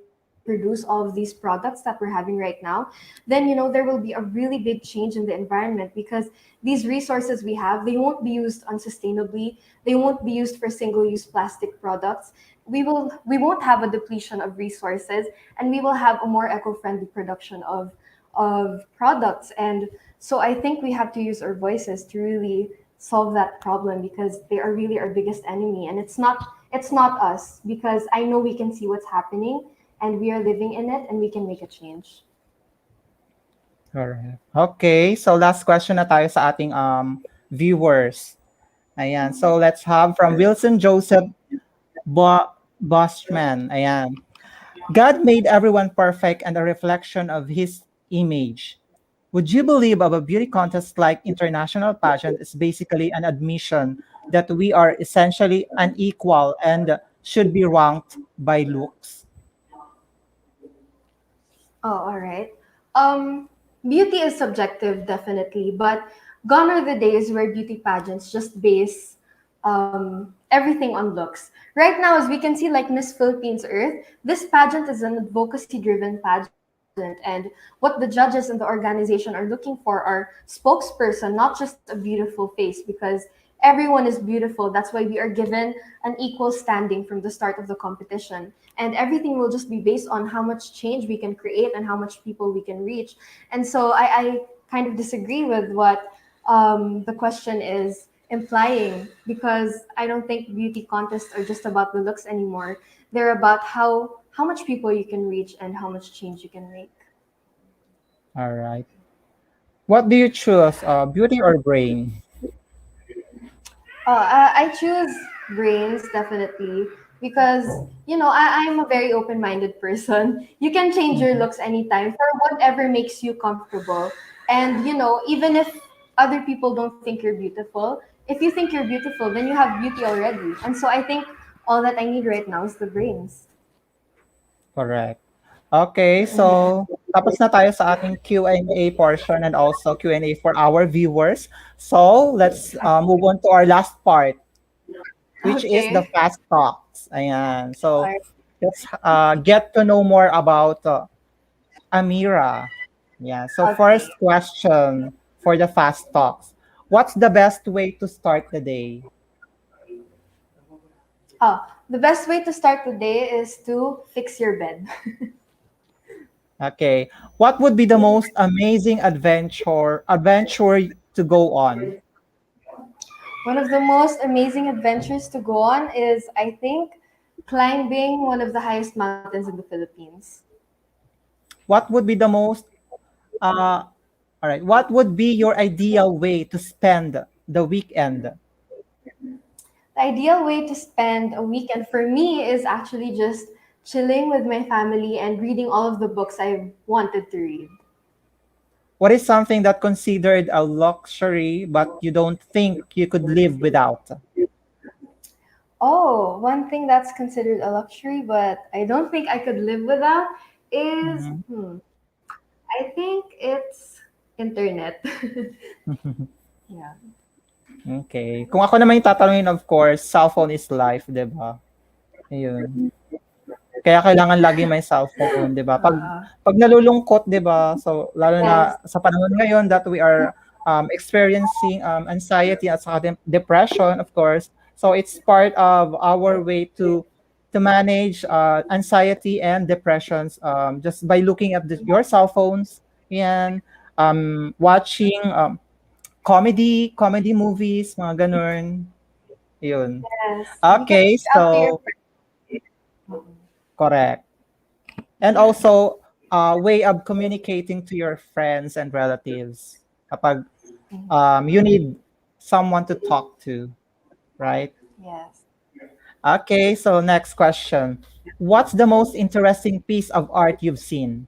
produce all of these products that we're having right now, then there will be a really big change in the environment because these resources we have, they won't be used unsustainably, they won't be used for single-use plastic products. We won't have a depletion of resources and we will have a more eco-friendly production of products. And so I think we have to use our voices to really solve that problem because they are really our biggest enemy. And it's not us because I know we can see what's happening and we are living in it and we can make a change. Alright. Okay, so last question na tayo sa ating viewers. Ayan, so let's have from Wilson Joseph Boschman. Ayan. God made everyone perfect and a reflection of his image. Would you believe of a beauty contest like international pageant is basically an admission that we are essentially unequal and should be ranked by looks? Oh, all right. Um, Beauty is subjective, definitely, but gone are the days where beauty pageants just base everything on looks. Right now, as we can see, like Miss Philippines Earth, this pageant is an advocacy-driven pageant, and what the judges and the organization are looking for are spokesperson, not just a beautiful face, because everyone is beautiful. That's why we are given an equal standing from the start of the competition. And everything will just be based on how much change we can create and how much people we can reach. And so I kind of disagree with what the question is implying because I don't think beauty contests are just about the looks anymore. They're about how much people you can reach and how much change you can make. All right. What do you choose, beauty or brain? I choose brains definitely because I'm a very open-minded person. You can change your Mhm. looks anytime for whatever makes you comfortable. And even if other people don't think you're beautiful, if you think you're beautiful, then you have beauty already. And so I think all that I need right now is the brains. Correct. Okay, so tapos na tayo sa ating Q&A portion and also Q&A for our viewers. So let's move on to our last part, which is the Okay. fast talks. Ayan. So Alright. let's get to know more about Amira. Yeah. So Okay. first question for the fast talks. What's the best way to start the day? The best way to start the day is to fix your bed. Okay. What would be the most amazing adventure to go on? One of the most amazing adventures to go on is, I think, climbing one of the highest mountains in the Philippines. What would be the most uh all right, what would be your ideal way to spend the weekend? The ideal way to spend a weekend for me is actually just chilling with my family and reading all of the books I've wanted to read. What is something that considered a luxury but you don't think you could live without? Oh, one thing that's considered a luxury, but I don't think I could live without is, Mhm. I think it's internet. Yeah. Okay. Kung ako naman yung tatanungin, of course, cellphone is life, 'di ba? Ayun. Kaya kailangan lagi may cellphone, 'di ba? Pag nalulungkot, 'di ba? So lalo Yes. na sa panahon ngayon that we are experiencing anxiety at saka depression, of course. So it's part of our way to manage anxiety and depressions just by looking at your cell phones and watching comedy movies, mga ganun. Yun. Yes, you can Okay, reach out to your so friends. correct. And also, way of communicating to your friends and relatives kapag you need someone to talk to, right? Yes. Okay, so next question. What's the most interesting piece of art you've seen?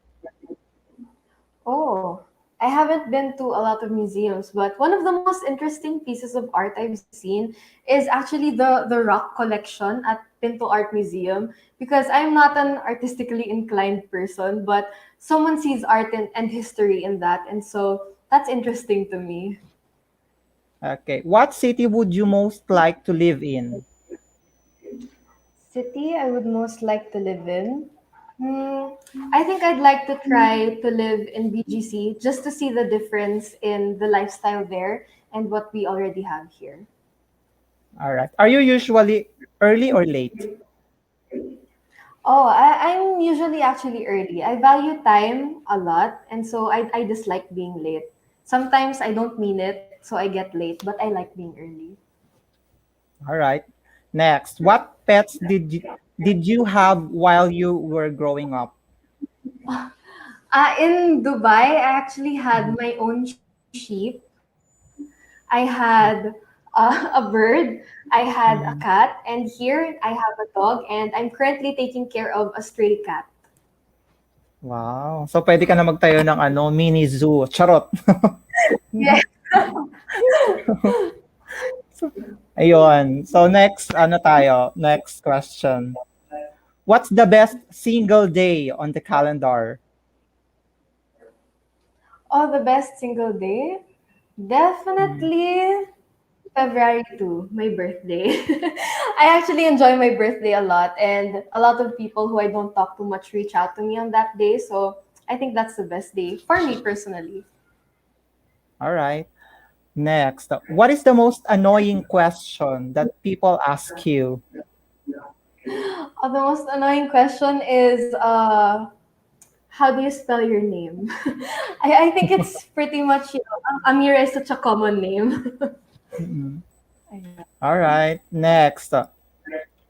Oh, I haven't been to a lot of museums, but one of the most interesting pieces of art I've seen is actually the rock collection at Pinto Art Museum, because I'm not an artistically inclined person, but someone sees art and history in that, and so that's interesting to me. Okay, what city would you most like to live in? City I would most like to live in. Hmm, I think I'd like to try to live in BGC just to see the difference in the lifestyle there and what we already have here. All right. Are you usually early or late? Oh, I'm usually actually early. I value time a lot, and so I dislike being late. Sometimes I don't mean it, so I get late, but I like being early. All right. Next, what pets did you have while you were growing up? In Dubai, I actually had my own sheep. I had a bird. I had a Mhm. cat, and here I have a dog, and I'm currently taking care of a stray cat. Wow. So pwede ka na magtayo ng mini zoo. Charot. Yes. Ayun. So next, tayo? Next question. What's the best single day on the calendar? Oh, the best single day? Mm. Definitely February 2, my birthday. I actually enjoy my birthday a lot, and a lot of people who I don't talk to much reach out to me on that day. So I think that's the best day for me personally. All right. Next, what is the most annoying question that people ask you? The most annoying question is how do you spell your name? I think it's pretty much, Amira is such a common name. Mm-mm. Ayan. All right. Next,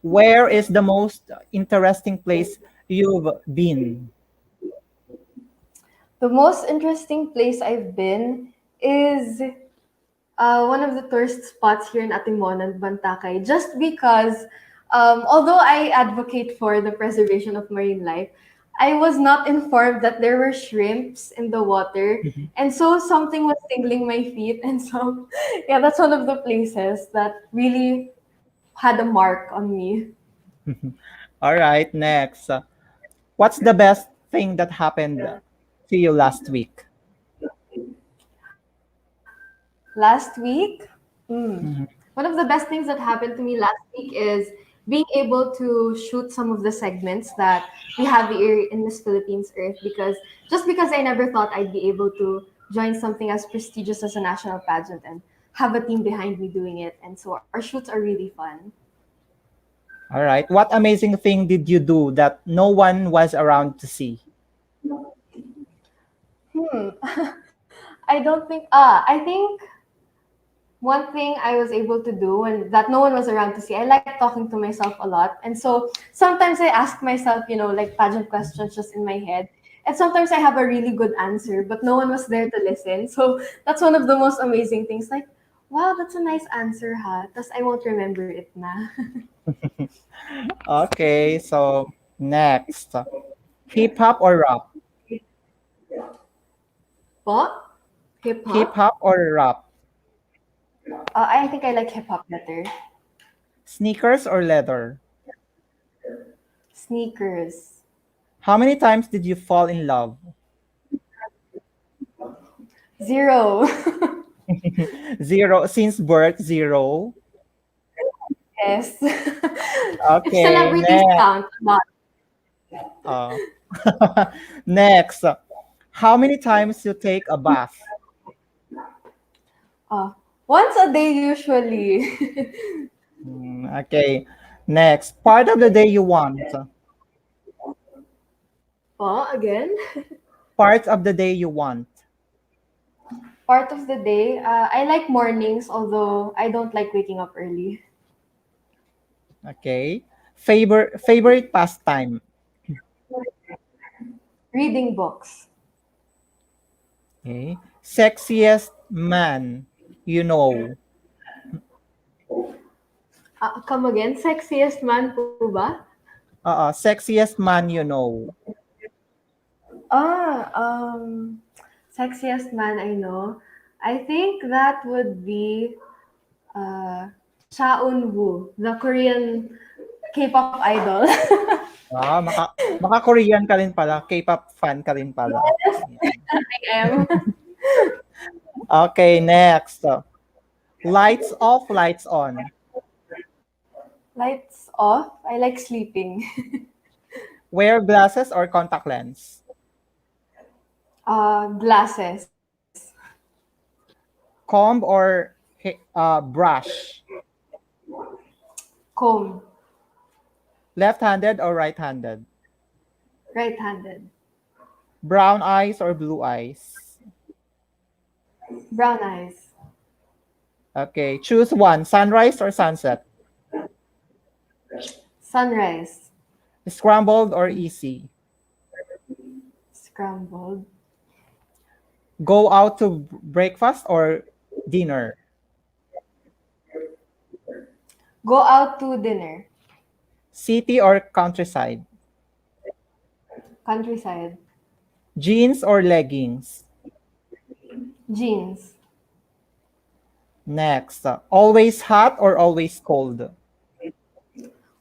where is the most interesting place you've been? The most interesting place I've been is one of the tourist spots here in Atimonan, Bantakay, just because although I advocate for the preservation of marine life, I was not informed that there were shrimps in the water. Mhm. And so something was tingling my feet. And so, yeah, that's one of the places that really had a mark on me. All right. Next, what's the best thing that happened to you last week? Last week, Mhm. one of the best things that happened to me last week is being able to shoot some of the segments that we have here in Miss Philippines Earth, because I never thought I'd be able to join something as prestigious as a national pageant and have a team behind me doing it. And so our shoots are really fun. All right. What amazing thing did you do that no one was around to see? Hmm. I don't think I think one thing I was able to do and that no one was around to see, I like talking to myself a lot. And so sometimes I ask myself, like pageant questions just in my head. And sometimes I have a really good answer, but no one was there to listen. So that's one of the most amazing things. Like, wow, that's a nice answer, ha. Tapos I won't remember it na. Okay. So next, hip hop or rap? Po? Hip Hip hop? hop or rap? I think I like hip hop better. Sneakers or leather? Sneakers. How many times did you fall in love? Zero. Zero since birth, zero. Yes. If Okay, celebrities next. count, not. Uh, next. How many times you take a bath? Uh, Once a day usually. Okay. Next. Part of the day you want. Oh, again? Part of the day you want. Part of the day, I like mornings, although I don't like waking up early. Okay. Favorite pastime. Reading books. Okay. Sexiest man you know. Come again, sexiest man po ba? Sexiest man you know. Ah, sexiest man I know. I think that would be Cha Eun-woo, the Korean K-pop idol. Maka-Korean ka rin pala. K-pop fan ka rin pala. Ayan. I am. Okay, next. Lights off, lights on. Lights off. I like sleeping. Wear glasses or contact lens. Glasses. Comb or brush. Comb. Left-handed or right-handed. Right-handed. Brown eyes or blue eyes. Brown eyes. Okay, choose one. Sunrise or sunset. Sunrise. Scrambled or easy. Scrambled. Go out to breakfast or dinner. Go out to dinner. City or countryside. Countryside. Jeans or leggings. Jeans. Next, always hot or always cold.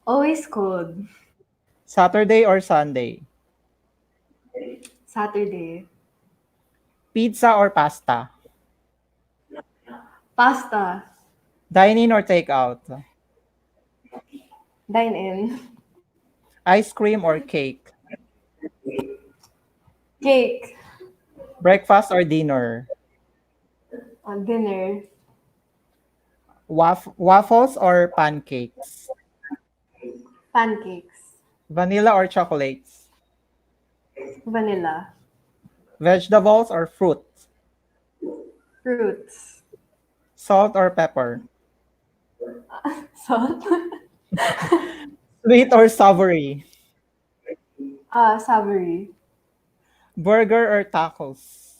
Always cold. Saturday or Sunday. Saturday. Pizza or pasta. Pasta. Dine in or take out. Dine in. Ice cream or cake. Cake. Breakfast or dinner. Dinner. Waffles or pancakes. Pancakes. Vanilla or chocolates. Vanilla. Vegetables or fruit. Fruits. Salt or pepper. Salt. Sweet or savory. Savory. Burger or tacos.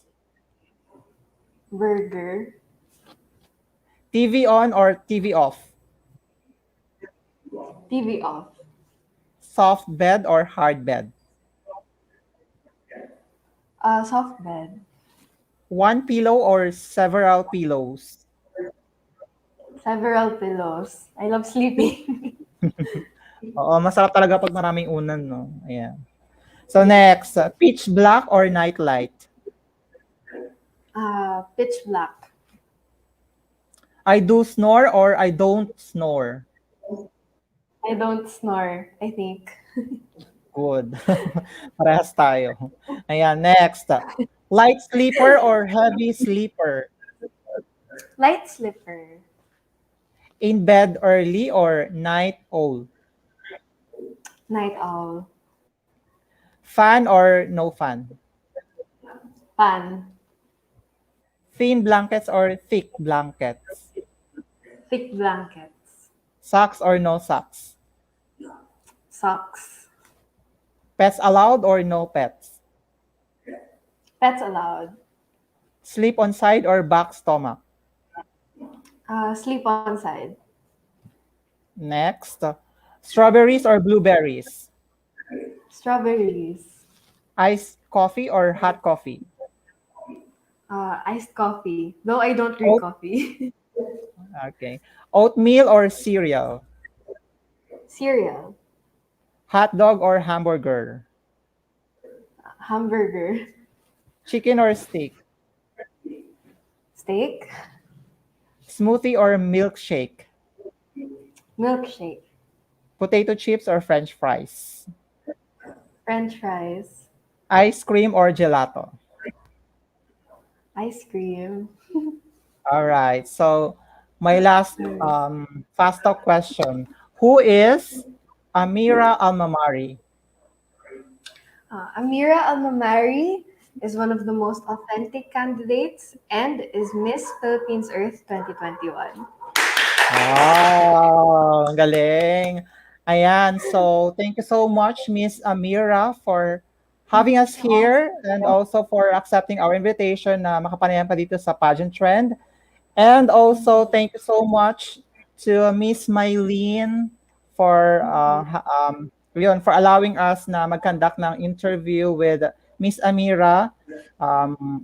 Burger. TV on or TV off. TV off. Soft bed or hard bed. Soft bed. One pillow or several pillows. Several pillows. I love sleeping. Oo, masarap talaga pag maraming unan, no? Ayan. So next, pitch black or night light. Pitch black. I do snore or I don't snore. I don't snore, I think. Good. Parehas tayo. Ayan, next. Light sleeper or heavy sleeper. Light slipper. In bed early or night owl. Night owl. Fan or no fan. Fan. Thin blankets or thick blankets. Thick blankets. Socks or no socks. Socks. Pets allowed or no pets. Pets allowed. Sleep on side or back stomach. Sleep on side. Next, strawberries or blueberries. Strawberries. Iced coffee or hot coffee. Iced coffee. Though I don't drink Oat, coffee. okay. Oatmeal or cereal. Cereal. Hot dog or hamburger. Hamburger. Chicken or steak. Steak. Smoothie or milkshake. Milkshake. Potato chips or french fries. French fries. Ice cream or gelato. Ice cream. All right. So my last fast talk question. Who is Ameera Almamari? Ameera Almamari is one of the most authentic candidates and is Miss Philippines Earth 2021. All Wow, ang galing. Ayan, so thank you so much, Miss Amira, for having us here and also for accepting our invitation na makapanayam pa dito sa Pageant Trend. And also, thank you so much to Miss Mylene for yun, for allowing us na mag-conduct ng interview with Miss Amira. Um,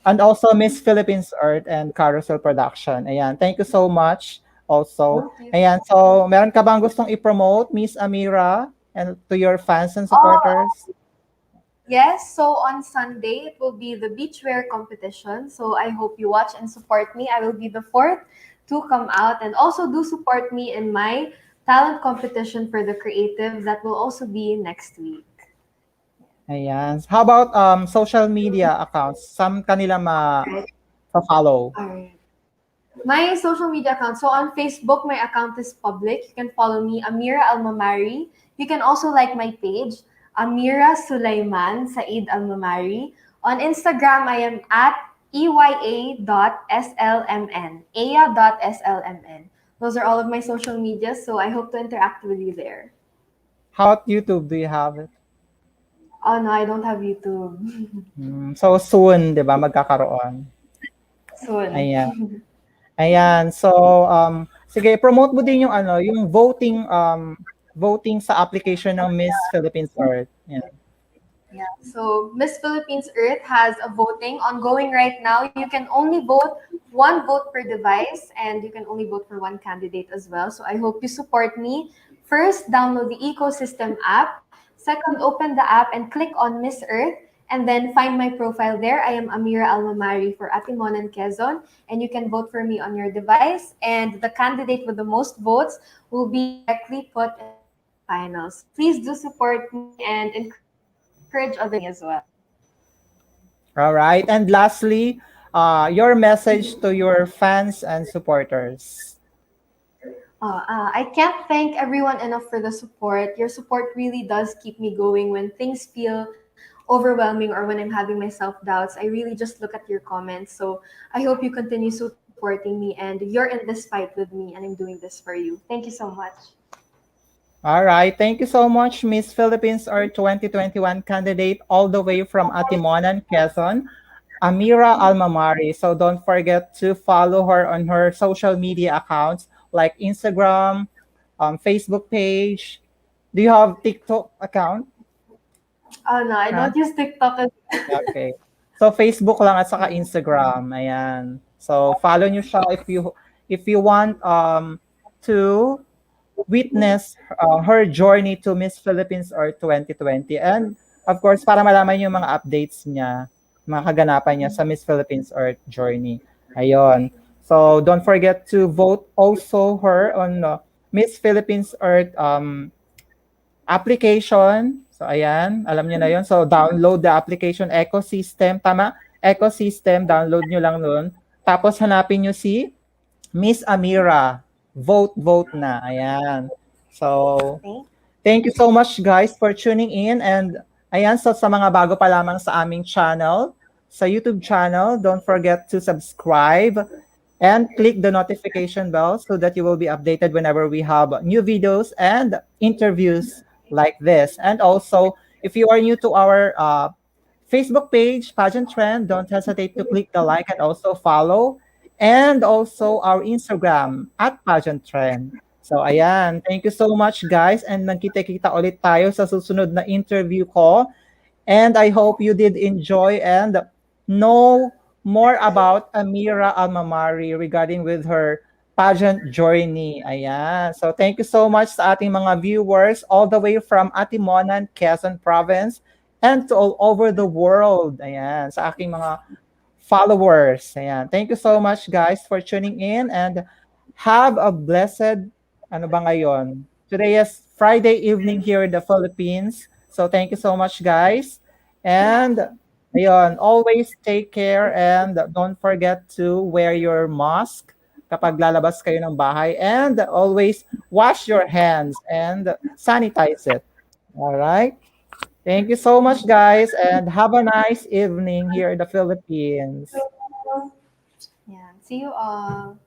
and also Miss Philippines Art and Carousel Production. Ayan, thank you so much also. Thank you. Ayan, so meron ka bang gustong i-promote, Miss Amira, and to your fans and Oh, supporters? yes, so on Sunday it will be the beachwear competition. So I hope you watch and support me. I will be the fourth to come out, and also do support me in my talent competition for the creative that will also be next week. Ayan. How about social media accounts? Saan kanila Right. ma-follow? All right. My social media account. So on Facebook, my account is public. You can follow me, Ameera Almamari. You can also like my page, Amira Sulaiman Said Almamari. On Instagram, I am at eya.slmn. eya.slmn. Those are all of my social media, so I hope to interact with you there. How about YouTube? Do you have it? Oh no, I don't have YouTube. So soon, 'di ba, magkakaroon. Soon. Ayan. Ayan. So sige, promote mo din yung ano, yung voting sa application ng Miss Philippines Art. Yan. Yeah. So Miss Philippines Earth has a voting ongoing right now. You can only vote one vote per device, and you can only vote for one candidate as well. So I hope you support me. First, download the ecosystem app. Second, open the app and click on Miss Earth. And then find my profile there. I am Ameera Almamari for Atimonan, Quezon. And you can vote for me on your device. And the candidate with the most votes will be directly put in the semifinals. So please do support me and encourage others to vote for me as well. All right. And lastly, your message to your fans and supporters. I can't thank everyone enough for the support. Your support really does keep me going when things feel overwhelming or when I'm having my self doubts. I really just look at your comments. So I hope you continue supporting me, and you're in this fight with me, and I'm doing this for you. Thank you so much. All right. Thank you so much, Miss Philippines Art 2021 candidate all the way from Atimonan, Quezon, Ameera Almamari. So don't forget to follow her on her social media accounts like Instagram, Facebook page. Do you have TikTok account? Oh no, I Huh? don't use TikTok. Okay. So Facebook lang at saka Instagram. Ayan. So follow nyo siya if you want to witness her journey to Miss Philippines or 2020. And of course, para malaman yung mga updates niya, mga kaganapan niya sa Miss Philippines Earth journey. Ayun. So don't forget to vote also her on Miss Philippines Earth application. So ayan, alam niyo na 'yon. So download the application ecosystem, tama? Ecosystem, download niyo lang noon. Tapos hanapin niyo si Miss Amira. Vote, vote na. Ayan. So, Thank thank you so much guys for tuning in, and ayan, so sa mga bago pa lamang sa aming channel, sa YouTube channel, don't forget to subscribe and click the notification bell so that you will be updated whenever we have new videos and interviews like this. And also, if you are new to our Facebook page, Pageant Trend, don't hesitate to click the like and also follow. And also our Instagram at Pageant Trend. So ayan, thank you so much guys, and magkita-kita ulit tayo sa susunod na interview ko. And I hope you did enjoy and know more about Ameera Almamari regarding with her pageant journey. Ayan. So thank you so much sa ating mga viewers all the way from Atimonan, Quezon Province, and to all over the world. Ayan. Sa aking mga followers. Ayan. Thank you so much guys for tuning in, and have a blessed, ano ba ngayon? Today is Friday evening here in the Philippines. So thank you so much guys. And ayun, always take care and don't forget to wear your mask kapag lalabas kayo ng bahay, and always wash your hands and sanitize it. All right? Thank you so much guys, and have a nice evening here in the Philippines. you. Yeah. See you all.